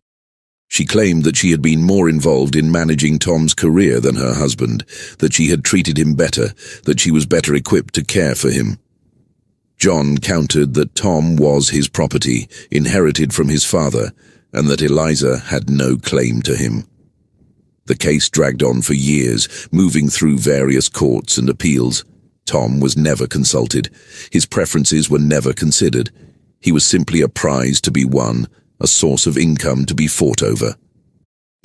She claimed that she had been more involved in managing Tom's career than her husband, that she had treated him better, that she was better equipped to care for him. John countered that Tom was his property, inherited from his father, and that Eliza had no claim to him. The case dragged on for years, moving through various courts and appeals. Tom was never consulted. His preferences were never considered. He was simply a prize to be won, a source of income to be fought over.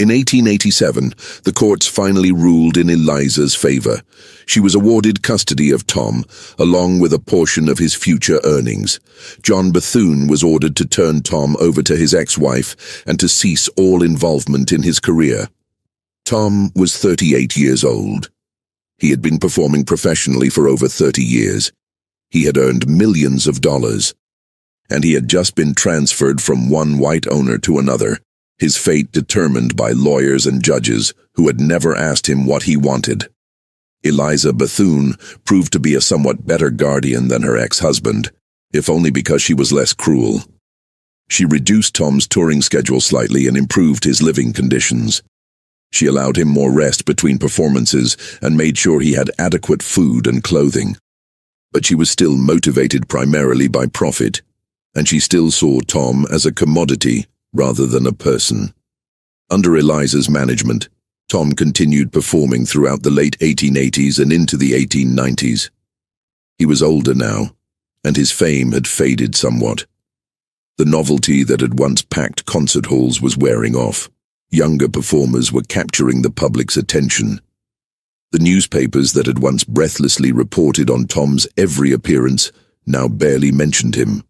In 1887, the courts finally ruled in Eliza's favor. She was awarded custody of Tom, along with a portion of his future earnings. John Bethune was ordered to turn Tom over to his ex-wife and to cease all involvement in his career. Tom was 38 years old. He had been performing professionally for over 30 years. He had earned millions of dollars. And he had just been transferred from one white owner to another, his fate determined by lawyers and judges who had never asked him what he wanted. Eliza Bethune proved to be a somewhat better guardian than her ex-husband, if only because she was less cruel. She reduced Tom's touring schedule slightly and improved his living conditions. She allowed him more rest between performances and made sure he had adequate food and clothing. But she was still motivated primarily by profit, and she still saw Tom as a commodity rather than a person. Under Eliza's management, Tom continued performing throughout the late 1880s and into the 1890s. He was older now, and his fame had faded somewhat. The novelty that had once packed concert halls was wearing off. Younger performers were capturing the public's attention. The newspapers that had once breathlessly reported on Tom's every appearance now barely mentioned him.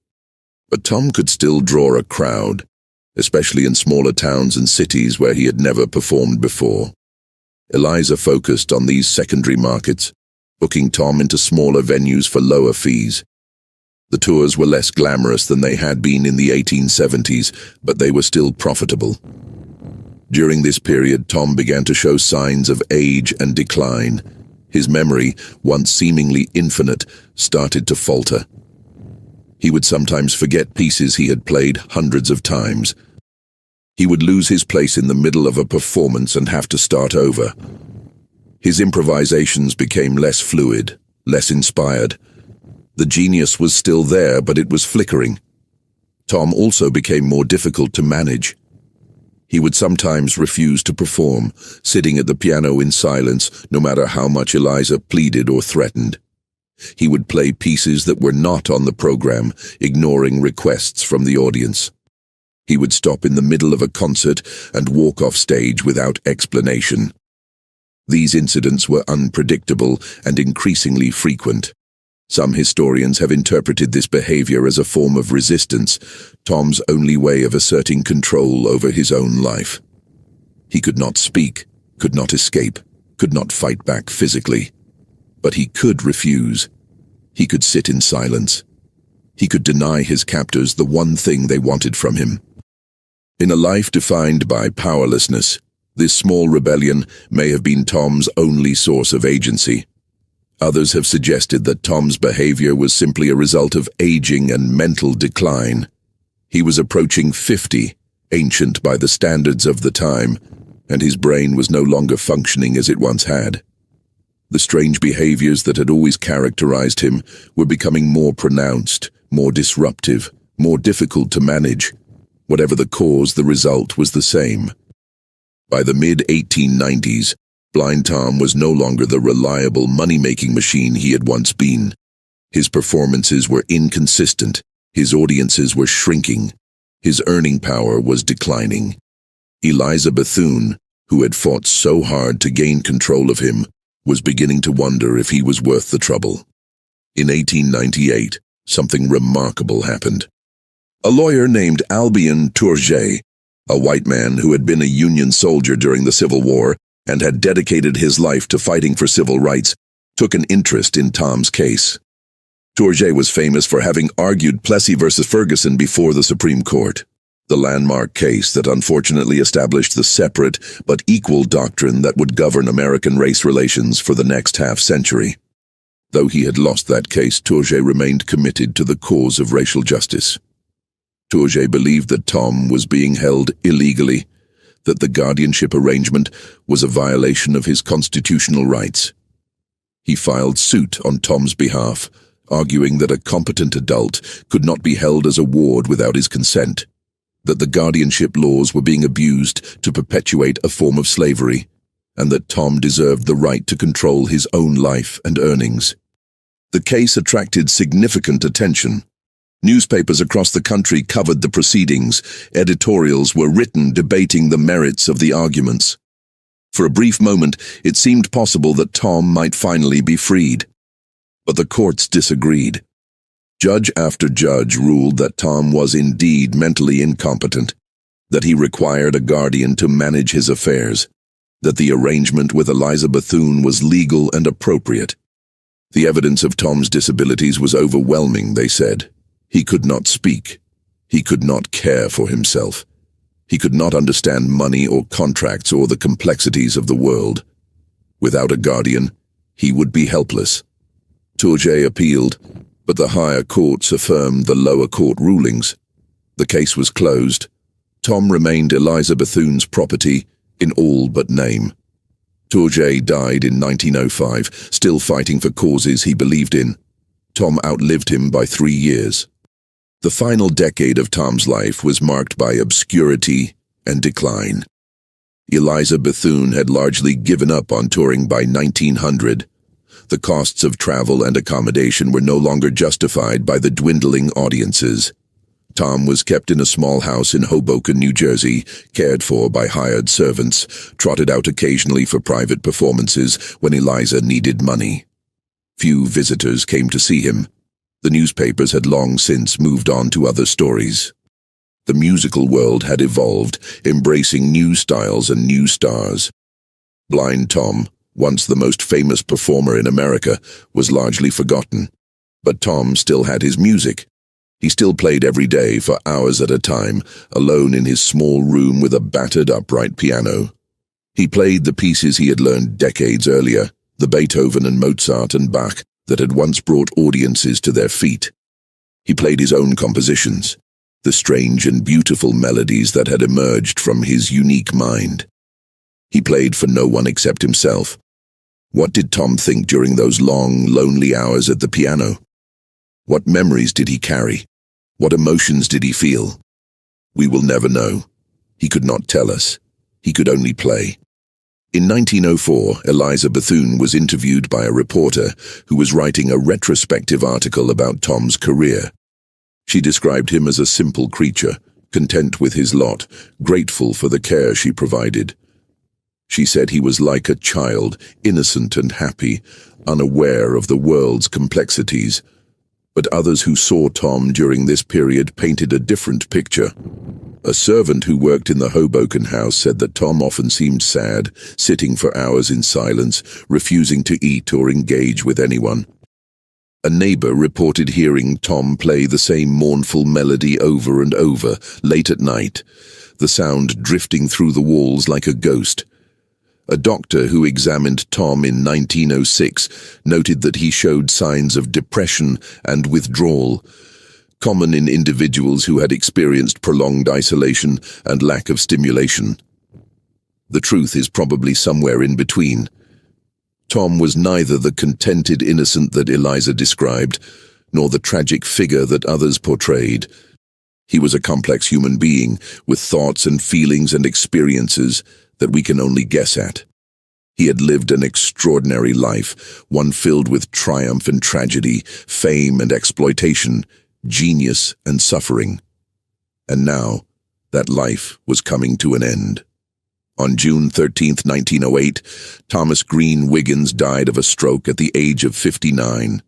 But Tom could still draw a crowd, especially in smaller towns and cities where he had never performed before. Eliza focused on these secondary markets, booking Tom into smaller venues for lower fees. The tours were less glamorous than they had been in the 1870s, but they were still profitable. During this period, Tom began to show signs of age and decline. His memory, once seemingly infinite, started to falter. He would sometimes forget pieces he had played hundreds of times. He would lose his place in the middle of a performance and have to start over. His improvisations became less fluid, less inspired. The genius was still there, but it was flickering. Tom also became more difficult to manage. He would sometimes refuse to perform, sitting at the piano in silence, no matter how much Eliza pleaded or threatened. He would play pieces that were not on the program, ignoring requests from the audience. He would stop in the middle of a concert and walk off stage without explanation. These incidents were unpredictable and increasingly frequent. Some historians have interpreted this behavior as a form of resistance, Tom's only way of asserting control over his own life. He could not speak, could not escape, could not fight back physically. But he could refuse. He could sit in silence. He could deny his captors the one thing they wanted from him. In a life defined by powerlessness, this small rebellion may have been Tom's only source of agency. Others have suggested that Tom's behavior was simply a result of aging and mental decline. He was approaching 50, ancient by the standards of the time, and his brain was no longer functioning as it once had. The strange behaviors that had always characterized him were becoming more pronounced, more disruptive, more difficult to manage. Whatever the cause, the result was the same. By the mid-1890s, Blind Tom was no longer the reliable money-making machine he had once been. His performances were inconsistent, his audiences were shrinking, his earning power was declining. Eliza Bethune, who had fought so hard to gain control of him, was beginning to wonder if he was worth the trouble. In 1898, something remarkable happened. A lawyer named Albion Tourget, a white man who had been a Union soldier during the Civil War and had dedicated his life to fighting for civil rights, took an interest in Tom's case. Tourget was famous for having argued Plessy versus Ferguson before the Supreme Court, the landmark case that unfortunately established the separate but equal doctrine that would govern American race relations for the next half-century. Though he had lost that case, Tourget remained committed to the cause of racial justice. Tourget believed that Tom was being held illegally, that the guardianship arrangement was a violation of his constitutional rights. He filed suit on Tom's behalf, arguing that a competent adult could not be held as a ward without his consent, that the guardianship laws were being abused to perpetuate a form of slavery, and that Tom deserved the right to control his own life and earnings. The case attracted significant attention. Newspapers across the country covered the proceedings. Editorials were written debating the merits of the arguments. For a brief moment, it seemed possible that Tom might finally be freed. But the courts disagreed. Judge after judge ruled that Tom was indeed mentally incompetent, that he required a guardian to manage his affairs, that the arrangement with Eliza Bethune was legal and appropriate. The evidence of Tom's disabilities was overwhelming, they said. He could not speak. He could not care for himself. He could not understand money or contracts or the complexities of the world. Without a guardian, he would be helpless. Tourget appealed, but the higher courts affirmed the lower court rulings. The case was closed. Tom remained Eliza Bethune's property in all but name. Tourget died in 1905, still fighting for causes he believed in. Tom outlived him by 3 years. The final decade of Tom's life was marked by obscurity and decline. Eliza Bethune had largely given up on touring by 1900. The costs of travel and accommodation were no longer justified by the dwindling audiences. Tom was kept in a small house in Hoboken, New Jersey, cared for by hired servants, trotted out occasionally for private performances when Eliza needed money. Few visitors came to see him. The newspapers had long since moved on to other stories. The musical world had evolved, embracing new styles and new stars. Blind Tom, once the most famous performer in America, was largely forgotten. But Tom still had his music. He still played every day for hours at a time, alone in his small room with a battered upright piano. He played the pieces he had learned decades earlier, the Beethoven and Mozart and Bach that had once brought audiences to their feet. He played his own compositions, the strange and beautiful melodies that had emerged from his unique mind. He played for no one except himself. What did Tom think during those long, lonely hours at the piano? What memories did he carry? What emotions did he feel? We will never know. He could not tell us. He could only play. In 1904, Eliza Bethune was interviewed by a reporter who was writing a retrospective article about Tom's career. She described him as a simple creature, content with his lot, grateful for the care she provided. She said he was like a child, innocent and happy, unaware of the world's complexities. But others who saw Tom during this period painted a different picture. A servant who worked in the Hoboken house said that Tom often seemed sad, sitting for hours in silence, refusing to eat or engage with anyone. A neighbor reported hearing Tom play the same mournful melody over and over, late at night, the sound drifting through the walls like a ghost. A doctor who examined Tom in 1906 noted that he showed signs of depression and withdrawal, common in individuals who had experienced prolonged isolation and lack of stimulation. The truth is probably somewhere in between. Tom was neither the contented innocent that Eliza described, nor the tragic figure that others portrayed. He was a complex human being with thoughts and feelings and experiences that we can only guess at. He had lived an extraordinary life, one filled with triumph and tragedy, fame and exploitation, genius and suffering. And now, that life was coming to an end. On June 13, 1908, Thomas Green Wiggins died of a stroke at the age of 59.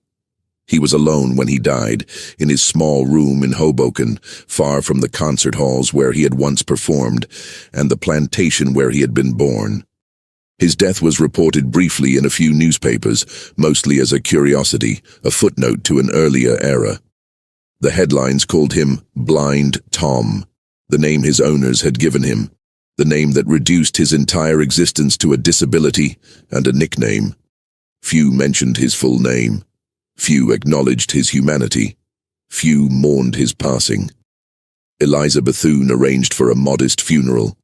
He was alone when he died, in his small room in Hoboken, far from the concert halls where he had once performed, and the plantation where he had been born. His death was reported briefly in a few newspapers, mostly as a curiosity, a footnote to an earlier era. The headlines called him Blind Tom, the name his owners had given him, the name that reduced his entire existence to a disability and a nickname. Few mentioned his full name. Few acknowledged his humanity. Few mourned his passing. Eliza Bethune arranged for a modest funeral.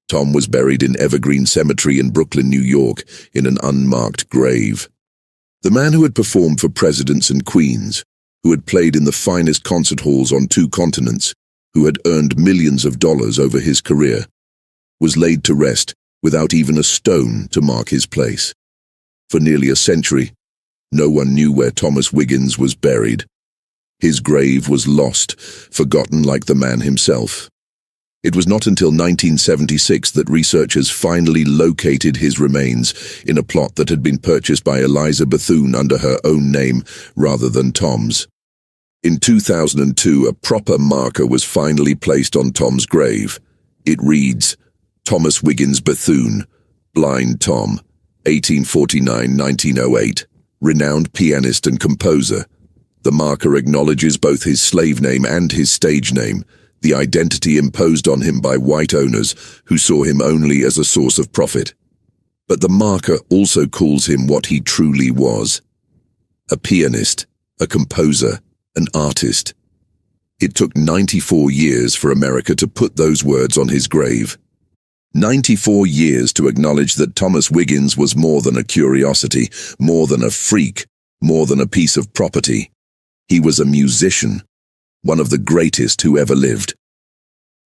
Tom was buried in Evergreen Cemetery in Brooklyn, New York, in an unmarked grave. The man who had performed for presidents and queens, who had played in the finest concert halls on 2 continents, who had earned millions of dollars over his career, was laid to rest without even a stone to mark his place. For nearly a century, no one knew where Thomas Wiggins was buried. His grave was lost, forgotten like the man himself. It was not until 1976 that researchers finally located his remains in a plot that had been purchased by Eliza Bethune under her own name rather than Tom's. In 2002, a proper marker was finally placed on Tom's grave. It reads, Thomas Wiggins Bethune, Blind Tom, 1849-1908, renowned pianist and composer. The marker acknowledges both his slave name and his stage name, the identity imposed on him by white owners who saw him only as a source of profit. But the marker also calls him what he truly was: a pianist, a composer, an artist. It took 94 years for America to put those words on his grave. 94 years to acknowledge that Thomas Wiggins was more than a curiosity, more than a freak, more than a piece of property. He was a musician, one of the greatest who ever lived.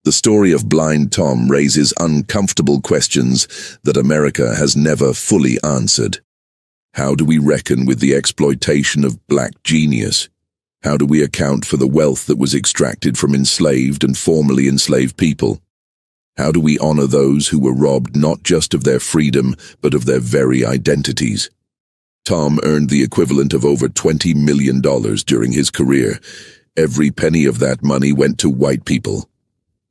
The story of Blind Tom raises uncomfortable questions that America has never fully answered. How do we reckon with the exploitation of black genius? How do we account for the wealth that was extracted from enslaved and formerly enslaved people? How do we honor those who were robbed not just of their freedom, but of their very identities? Tom earned the equivalent of over $20 million during his career. Every penny of that money went to white people.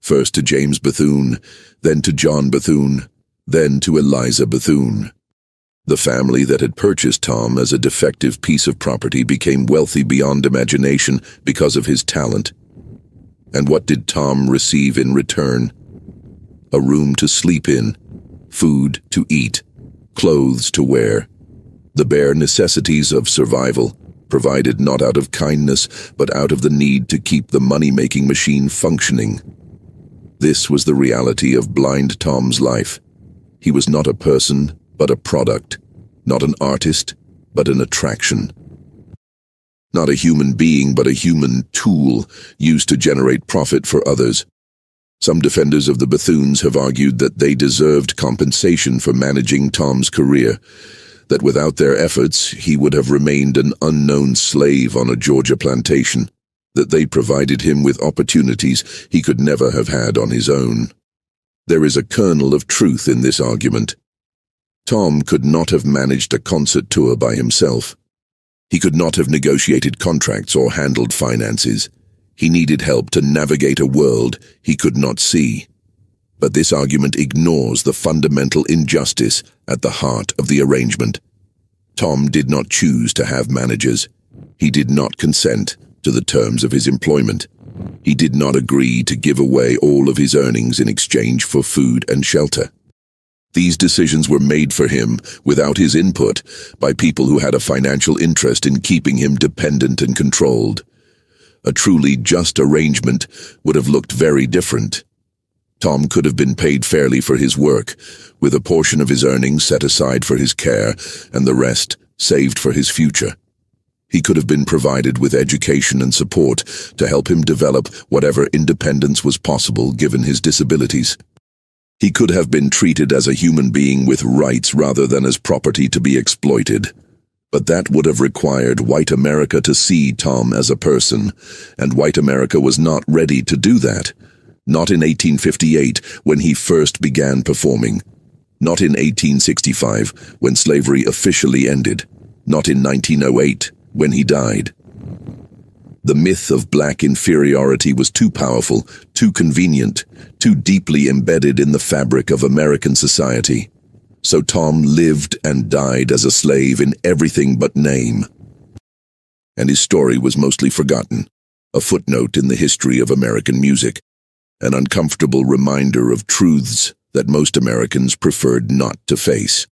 First to James Bethune, then to John Bethune, then to Eliza Bethune. The family that had purchased Tom as a defective piece of property became wealthy beyond imagination because of his talent. And what did Tom receive in return? A room to sleep in, food to eat, clothes to wear, the bare necessities of survival, provided not out of kindness, but out of the need to keep the money-making machine functioning. This was the reality of Blind Tom's life. He was not a person, but a product. Not an artist, but an attraction. Not a human being, but a human tool used to generate profit for others. Some defenders of the Bethunes have argued that they deserved compensation for managing Tom's career, that without their efforts he would have remained an unknown slave on a Georgia plantation, that they provided him with opportunities he could never have had on his own. There is a kernel of truth in this argument. Tom could not have managed a concert tour by himself. He could not have negotiated contracts or handled finances. He needed help to navigate a world he could not see. But this argument ignores the fundamental injustice at the heart of the arrangement. Tom did not choose to have managers. He did not consent to the terms of his employment. He did not agree to give away all of his earnings in exchange for food and shelter. These decisions were made for him without his input by people who had a financial interest in keeping him dependent and controlled. A truly just arrangement would have looked very different. Tom could have been paid fairly for his work, with a portion of his earnings set aside for his care and the rest saved for his future. He could have been provided with education and support to help him develop whatever independence was possible given his disabilities. He could have been treated as a human being with rights rather than as property to be exploited. But that would have required white America to see Tom as a person, and white America was not ready to do that. Not in 1858, when he first began performing. Not in 1865, when slavery officially ended. Not in 1908, when he died. The myth of black inferiority was too powerful, too convenient, too deeply embedded in the fabric of American society. So Tom lived and died as a slave in everything but name. And his story was mostly forgotten, a footnote in the history of American music, an uncomfortable reminder of truths that most Americans preferred not to face.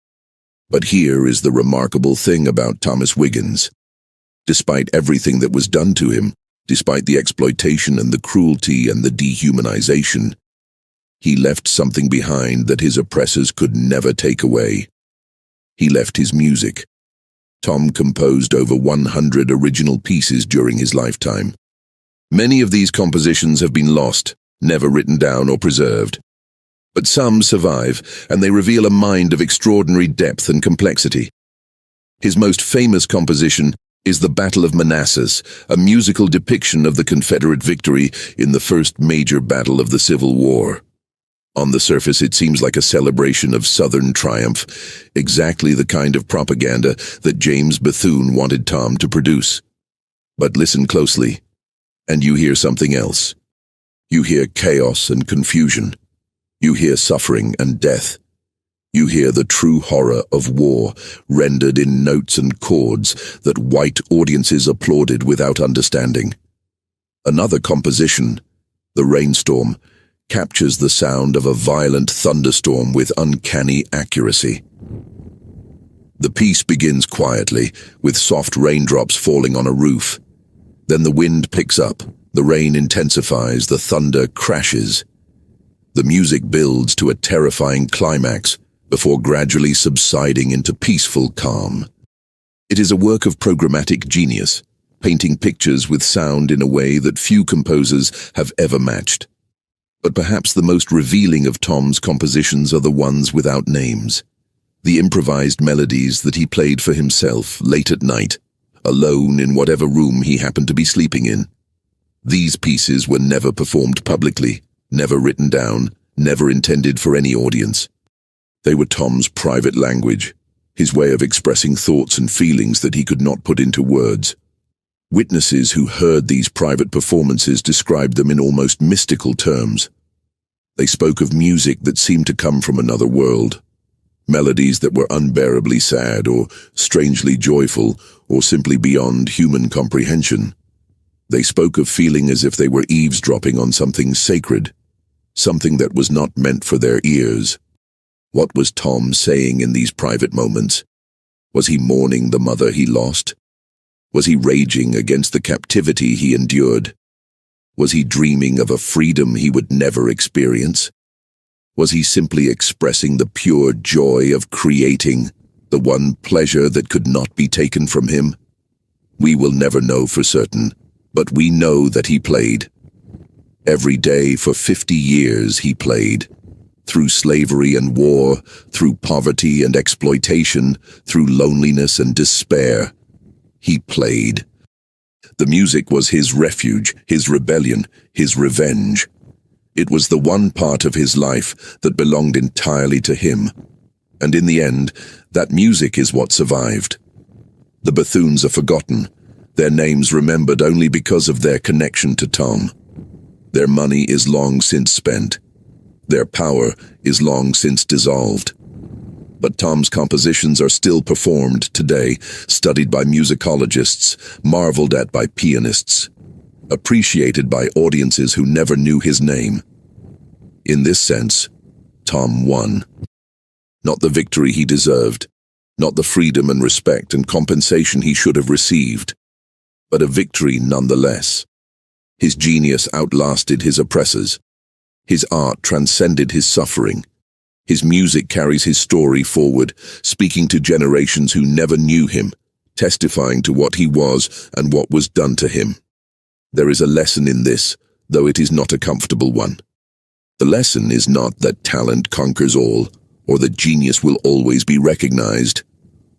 But here is the remarkable thing about Thomas Wiggins. Despite everything that was done to him, despite the exploitation and the cruelty and the dehumanization, he left something behind that his oppressors could never take away. He left his music. Tom composed over 100 original pieces during his lifetime. Many of these compositions have been lost, never written down or preserved. But some survive, and they reveal a mind of extraordinary depth and complexity. His most famous composition is the Battle of Manassas, a musical depiction of the Confederate victory in the first major battle of the Civil War. On the surface, it seems like a celebration of Southern triumph, exactly the kind of propaganda that James Bethune wanted Tom to produce. But listen closely, and you hear something else. You hear chaos and confusion. You hear suffering and death. You hear the true horror of war, rendered in notes and chords that white audiences applauded without understanding. Another composition, The Rainstorm, captures the sound of a violent thunderstorm with uncanny accuracy. The piece begins quietly, with soft raindrops falling on a roof. Then the wind picks up, the rain intensifies, the thunder crashes. The music builds to a terrifying climax, before gradually subsiding into peaceful calm. It is a work of programmatic genius, painting pictures with sound in a way that few composers have ever matched. But perhaps the most revealing of Tom's compositions are the ones without names, the improvised melodies that he played for himself late at night, alone in whatever room he happened to be sleeping in. These pieces were never performed publicly, never written down, never intended for any audience. They were Tom's private language, his way of expressing thoughts and feelings that he could not put into words. Witnesses who heard these private performances described them in almost mystical terms. They spoke of music that seemed to come from another world, melodies that were unbearably sad or strangely joyful or simply beyond human comprehension. They spoke of feeling as if they were eavesdropping on something sacred, something that was not meant for their ears. What was Tom saying in these private moments? Was he mourning the mother he lost? Was he raging against the captivity he endured? Was he dreaming of a freedom he would never experience? Was he simply expressing the pure joy of creating, the one pleasure that could not be taken from him? We will never know for certain, but we know that he played. Every day for 50 years he played. Through slavery and war, through poverty and exploitation, through loneliness and despair, he played. The music was his refuge, his rebellion, his revenge. It was the one part of his life that belonged entirely to him. And in the end, that music is what survived. The Bethunes are forgotten, their names remembered only because of their connection to Tom. Their money is long since spent. Their power is long since dissolved. But Tom's compositions are still performed today, studied by musicologists, marveled at by pianists, appreciated by audiences who never knew his name. In this sense, Tom won. Not the victory he deserved, not the freedom and respect and compensation he should have received, but a victory nonetheless. His genius outlasted his oppressors. His art transcended his suffering. His music carries his story forward, speaking to generations who never knew him, testifying to what he was and what was done to him. There is a lesson in this, though it is not a comfortable one. The lesson is not that talent conquers all, or that genius will always be recognized,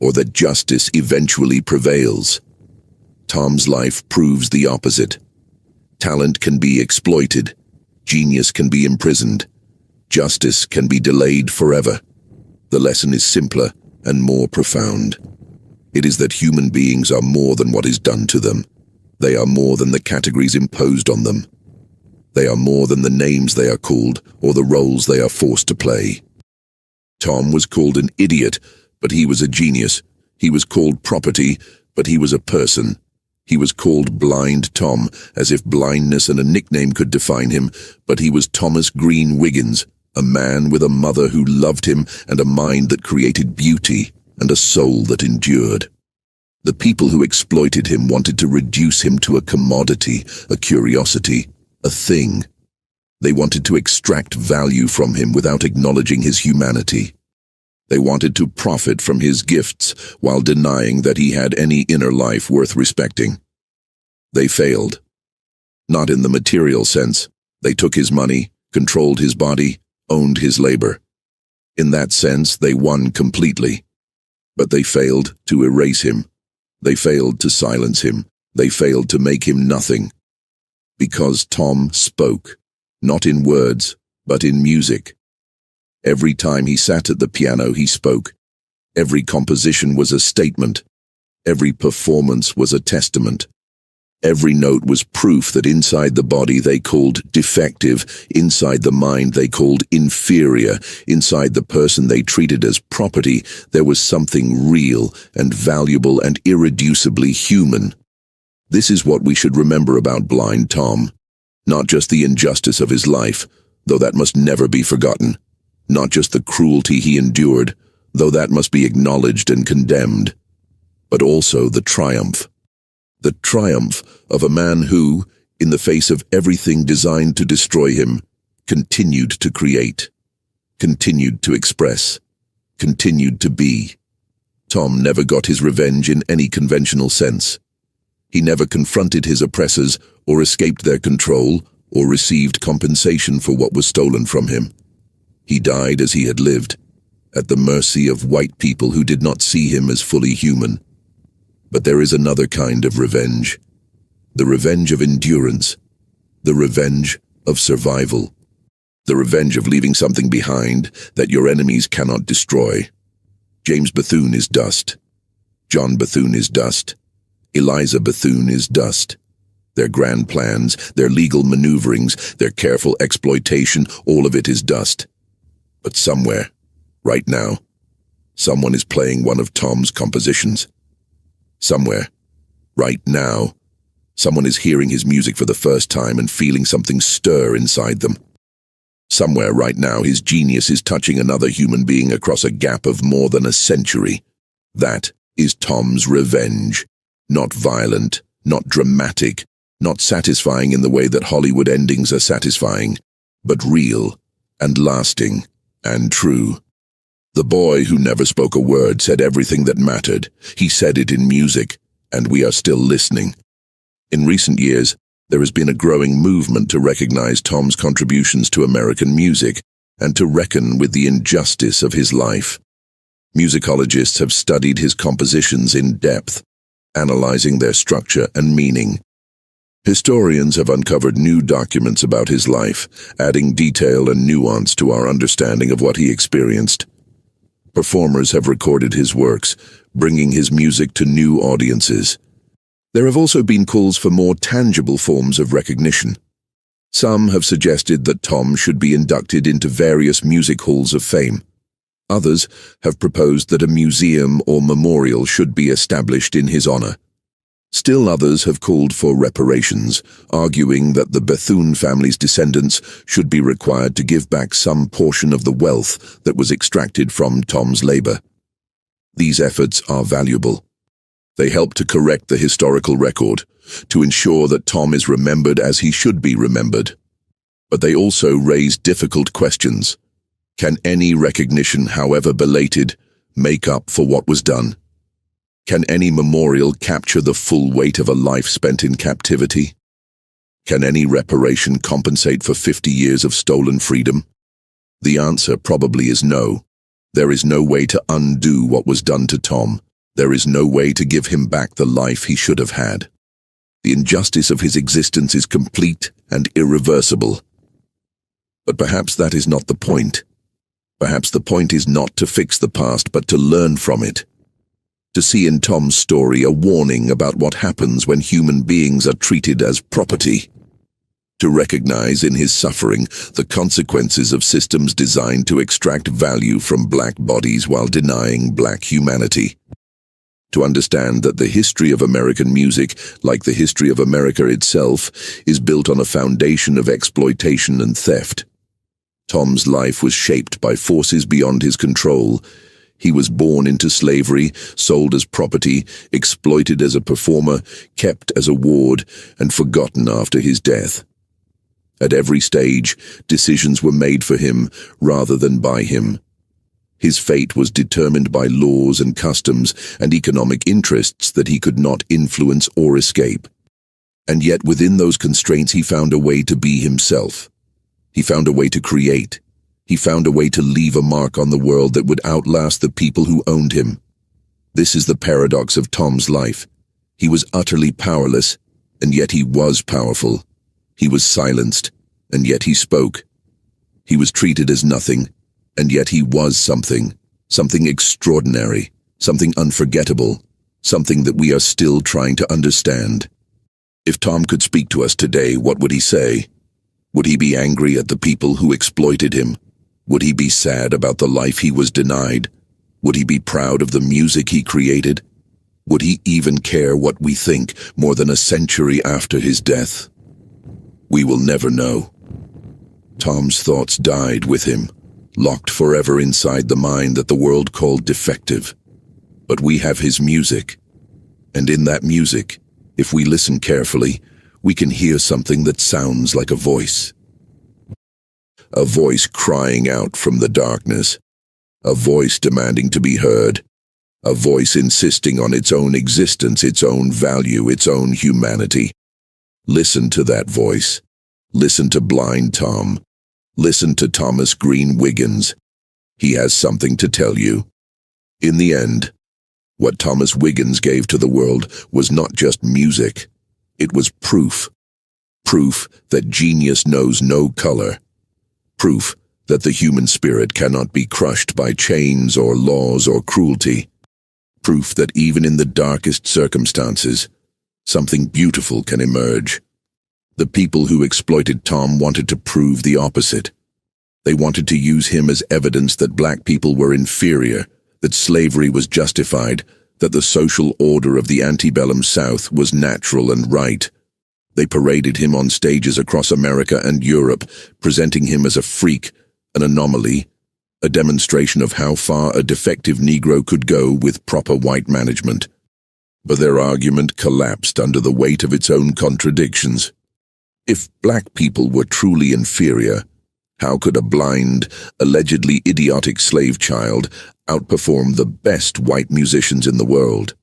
or that justice eventually prevails. Tom's life proves the opposite. Talent can be exploited. Genius can be imprisoned. Justice can be delayed forever. The lesson is simpler and more profound. It is that human beings are more than what is done to them. They are more than the categories imposed on them. They are more than the names they are called or the roles they are forced to play. Tom was called an idiot, but he was a genius. He was called property, but he was a person. He was called Blind Tom, as if blindness and a nickname could define him, but he was Thomas Green Wiggins, a man with a mother who loved him and a mind that created beauty and a soul that endured. The people who exploited him wanted to reduce him to a commodity, a curiosity, a thing. They wanted to extract value from him without acknowledging his humanity. They wanted to profit from his gifts while denying that he had any inner life worth respecting. They failed. Not in the material sense. They took his money, controlled his body, owned his labor. In that sense, they won completely. But they failed to erase him. They failed to silence him. They failed to make him nothing. Because Tom spoke, not in words, but in music. Every time he sat at the piano, he spoke. Every composition was a statement. Every performance was a testament. Every note was proof that inside the body they called defective, inside the mind they called inferior, inside the person they treated as property, there was something real and valuable and irreducibly human. This is what we should remember about Blind Tom. Not just the injustice of his life, though that must never be forgotten. Not just the cruelty he endured, though that must be acknowledged and condemned. But also the triumph. The triumph of a man who, in the face of everything designed to destroy him, continued to create, continued to express, continued to be. Tom never got his revenge in any conventional sense. He never confronted his oppressors or escaped their control or received compensation for what was stolen from him. He died as he had lived, at the mercy of white people who did not see him as fully human. But there is another kind of revenge. The revenge of endurance. The revenge of survival. The revenge of leaving something behind that your enemies cannot destroy. James Bethune is dust. John Bethune is dust. Eliza Bethune is dust. Their grand plans, their legal maneuverings, their careful exploitation, all of it is dust. But somewhere, right now, someone is playing one of Tom's compositions. Somewhere, right now, someone is hearing his music for the first time and feeling something stir inside them. Somewhere, right now, his genius is touching another human being across a gap of more than a century. That is Tom's revenge. Not violent, not dramatic, not satisfying in the way that Hollywood endings are satisfying, but real and lasting and true. The boy who never spoke a word said everything that mattered. He said it in music, and we are still listening. In recent years, there has been a growing movement to recognize Tom's contributions to American music and to reckon with the injustice of his life. Musicologists have studied his compositions in depth, analyzing their structure and meaning. Historians have uncovered new documents about his life, adding detail and nuance to our understanding of what he experienced. Performers have recorded his works, bringing his music to new audiences. There have also been calls for more tangible forms of recognition. Some have suggested that Tom should be inducted into various music halls of fame. Others have proposed that a museum or memorial should be established in his honor. Still others have called for reparations, arguing that the Bethune family's descendants should be required to give back some portion of the wealth that was extracted from Tom's labor. These efforts are valuable. They help to correct the historical record, to ensure that Tom is remembered as he should be remembered. But they also raise difficult questions. Can any recognition, however belated, make up for what was done? Can any memorial capture the full weight of a life spent in captivity? Can any reparation compensate for 50 years of stolen freedom? The answer probably is no. There is no way to undo what was done to Tom. There is no way to give him back the life he should have had. The injustice of his existence is complete and irreversible. But perhaps that is not the point. Perhaps the point is not to fix the past, but to learn from it. To see in Tom's story a warning about what happens when human beings are treated as property. To recognize in his suffering the consequences of systems designed to extract value from black bodies while denying black humanity. To understand that the history of American music, like the history of America itself, is built on a foundation of exploitation and theft. Tom's life was shaped by forces beyond his control. He was born into slavery, sold as property, exploited as a performer, kept as a ward, and forgotten after his death. At every stage, decisions were made for him rather than by him. His fate was determined by laws and customs and economic interests that he could not influence or escape. And yet within those constraints he found a way to be himself. He found a way to create. He found a way to leave a mark on the world that would outlast the people who owned him. This is the paradox of Tom's life. He was utterly powerless, and yet he was powerful. He was silenced, and yet he spoke. He was treated as nothing, and yet he was something extraordinary, something unforgettable, something that we are still trying to understand. If Tom could speak to us today, what would he say? Would he be angry at the people who exploited him? Would he be sad about the life he was denied? Would he be proud of the music he created? Would he even care what we think more than a century after his death? We will never know. Tom's thoughts died with him, locked forever inside the mind that the world called defective. But we have his music, and in that music, if we listen carefully, we can hear something that sounds like a voice. A voice crying out from the darkness. A voice demanding to be heard. A voice insisting on its own existence, its own value, its own humanity. Listen to that voice. Listen to Blind Tom. Listen to Thomas Green Wiggins. He has something to tell you. In the end, what Thomas Wiggins gave to the world was not just music. It was proof. Proof that genius knows no color. Proof that the human spirit cannot be crushed by chains or laws or cruelty. Proof that even in the darkest circumstances, something beautiful can emerge. The people who exploited Tom wanted to prove the opposite. They wanted to use him as evidence that black people were inferior, that slavery was justified, that the social order of the antebellum South was natural and right. They paraded him on stages across America and Europe, presenting him as a freak, an anomaly, a demonstration of how far a defective Negro could go with proper white management. But their argument collapsed under the weight of its own contradictions. If black people were truly inferior, how could a blind, allegedly idiotic slave child outperform the best white musicians in the world?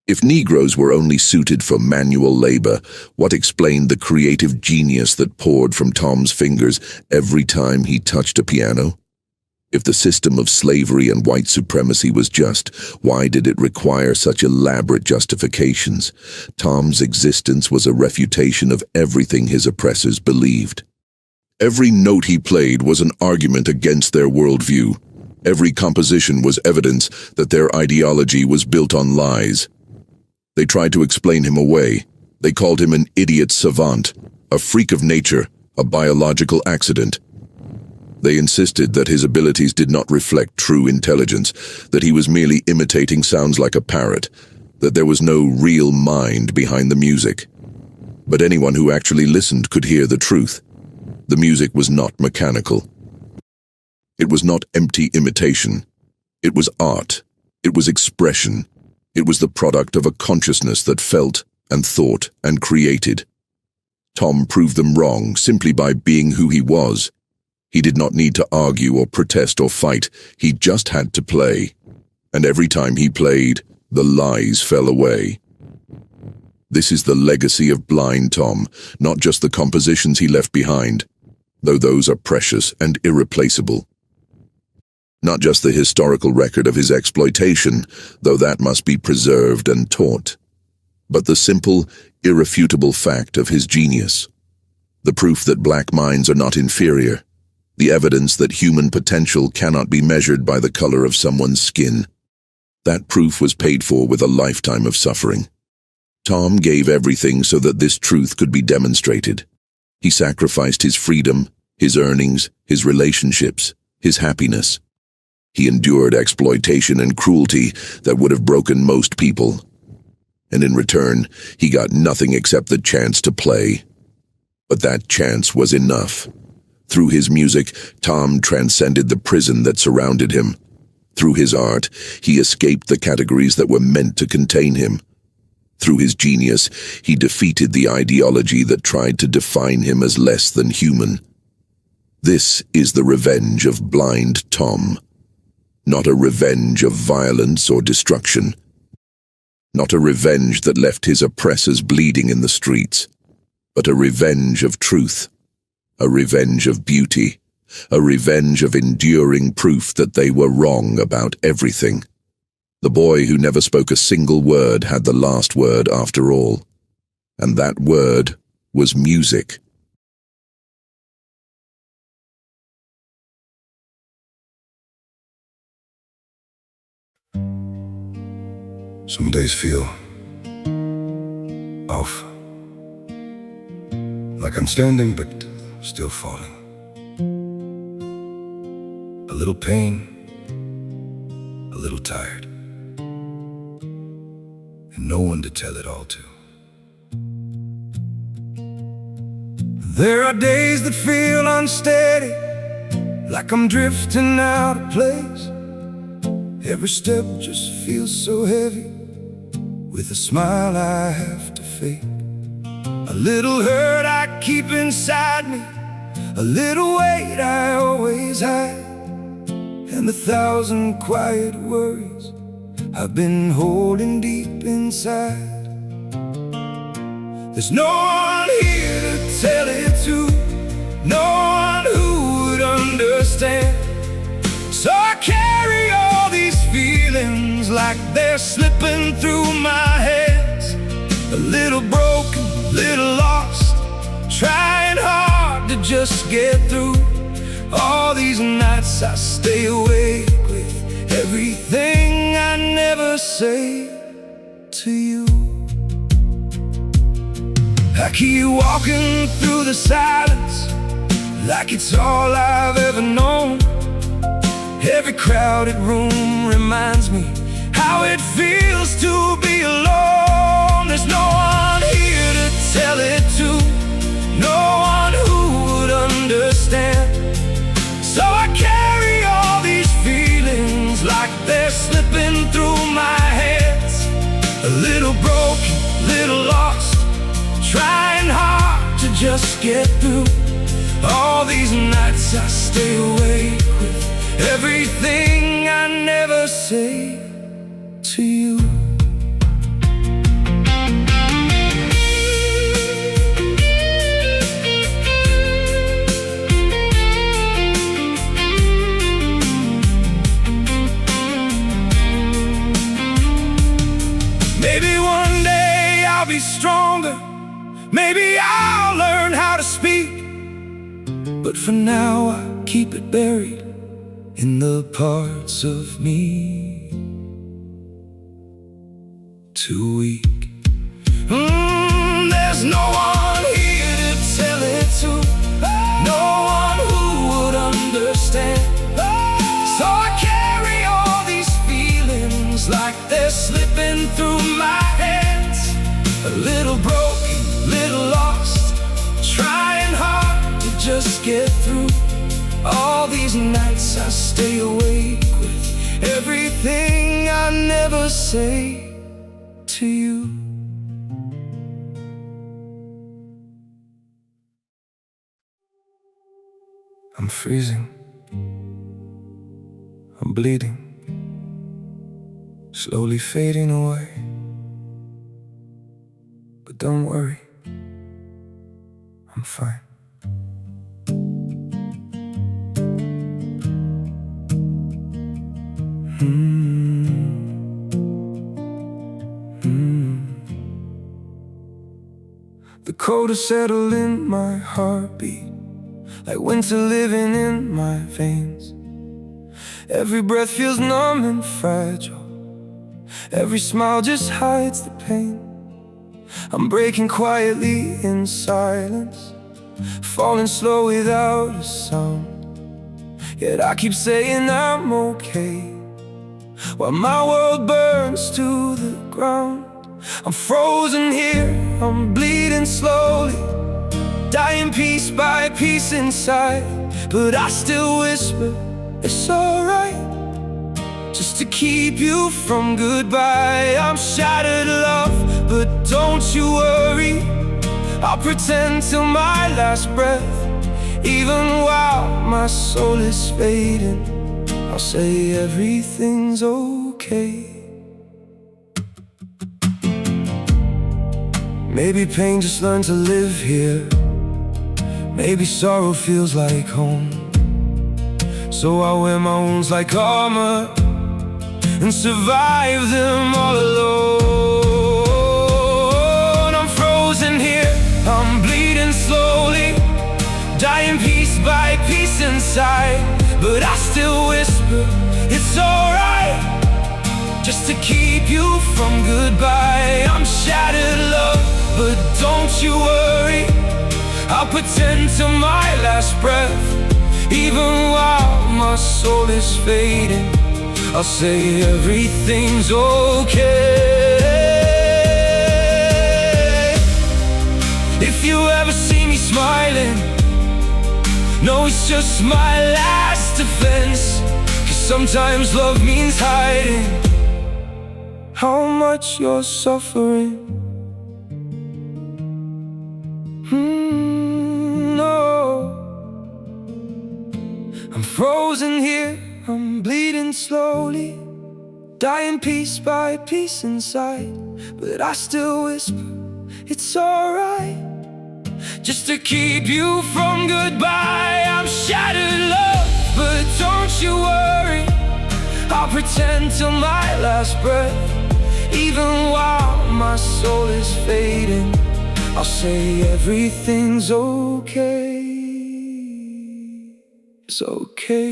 If Negroes were only suited for manual labor, what explained the creative genius that poured from Tom's fingers every time he touched a piano? If the system of slavery and white supremacy was just, why did it require such elaborate justifications? Tom's existence was a refutation of everything his oppressors believed. Every note he played was an argument against their worldview. Every composition was evidence that their ideology was built on lies. They tried to explain him away. They called him an idiot savant, a freak of nature, a biological accident. They insisted that his abilities did not reflect true intelligence, that he was merely imitating sounds like a parrot, that there was no real mind behind the music. But anyone who actually listened could hear the truth. The music was not mechanical. It was not empty imitation. It was art. It was expression. It was the product of a consciousness that felt and thought and created. Tom proved them wrong simply by being who he was. He did not need to argue or protest or fight. He just had to play. And every time he played, the lies fell away. This is the legacy of Blind Tom, not just the compositions he left behind, though those are precious and irreplaceable. Not just the historical record of his exploitation, though that must be preserved and taught, but the simple, irrefutable fact of his genius. The proof that black minds are not inferior. The evidence that human potential cannot be measured by the color of someone's skin. That proof was paid for with a lifetime of suffering. Tom gave everything so that this truth could be demonstrated. He sacrificed his freedom, his earnings, his relationships, his happiness. He endured exploitation and cruelty that would have broken most people. And in return, he got nothing except the chance to play. But that chance was enough. Through his music, Tom transcended the prison that surrounded him. Through his art, he escaped the categories that were meant to contain him. Through his genius, he defeated the ideology that tried to define him as less than human. This is the revenge of Blind Tom. Not a revenge of violence or destruction. Not a revenge that left his oppressors bleeding in the streets, but a revenge of truth. A revenge of beauty, a revenge of enduring proof that they were wrong about everything. The boy who never spoke a single word had the last word after all, and that word was music. Some days feel off, like I'm standing but still falling. A little pain, a little tired, and no one to tell it all to. There are days that feel unsteady, like I'm drifting out of place. Every step just feels so heavy, with a smile I have to fake. A little hurt I keep inside me, a little weight I always hide, and 1,000 quiet worries I've been holding deep inside. There's no one here to tell it to, no one who would understand. So I carry all these feelings like they're slipping through my hands. A little broken, little lost, trying hard to just get through. All these nights I stay awake with everything I never say to you. I keep walking through the silence like it's all I've ever known. Every crowded room reminds me how it feels to be alone. There's no one here to tell it to, no one who would understand. So I carry all these feelings like they're slipping through my hands. A little just get through all these nights I stay awake with everything I never say to you. Maybe one day I'll be stronger, maybe I'll learn how to speak, but for now I keep it buried in the parts of me too weak. There's no one here to tell it to, no one who would understand. So I carry all these feelings like they're slipping through my hands. A little broken, little lost, trying hard to just get through all these nights I stay awake with everything I never say to you. I'm freezing, I'm bleeding, slowly fading away. But don't worry, I'm fine. The cold has settled in my heartbeat, like winter living in my veins. Every breath feels numb and fragile, every smile just hides the pain. I'm breaking quietly in silence, falling slow without a sound. Yet I keep saying I'm okay, while my world burns to the ground. I'm frozen here, I'm bleeding slowly, dying piece by piece inside. But I still whisper, it's alright, just to keep you from goodbye. I'm shattered, love, but don't you worry, I'll pretend till my last breath. Even while my soul is fading, I'll say everything's okay. Maybe pain just learned to live here, maybe sorrow feels like home. So I wear my wounds like armor and survive them all alone. I'm frozen here, I'm bleeding slowly, dying piece by piece inside. But I still whisper, it's alright, just to keep you from goodbye. I'm shattered, love, but don't you worry, I'll pretend till my last breath. Even while my soul is fading, I'll say everything's okay. If you ever see me smiling, no, it's just my last defense. 'Cause sometimes love means hiding how much you're suffering. I'm frozen here, I'm bleeding slowly, dying piece by piece inside. But I still whisper, it's alright, just to keep you from goodbye. I'm shattered, love, but don't you worry, I'll pretend till my last breath. Even while my soul is fading, I'll say everything's okay. It's okay.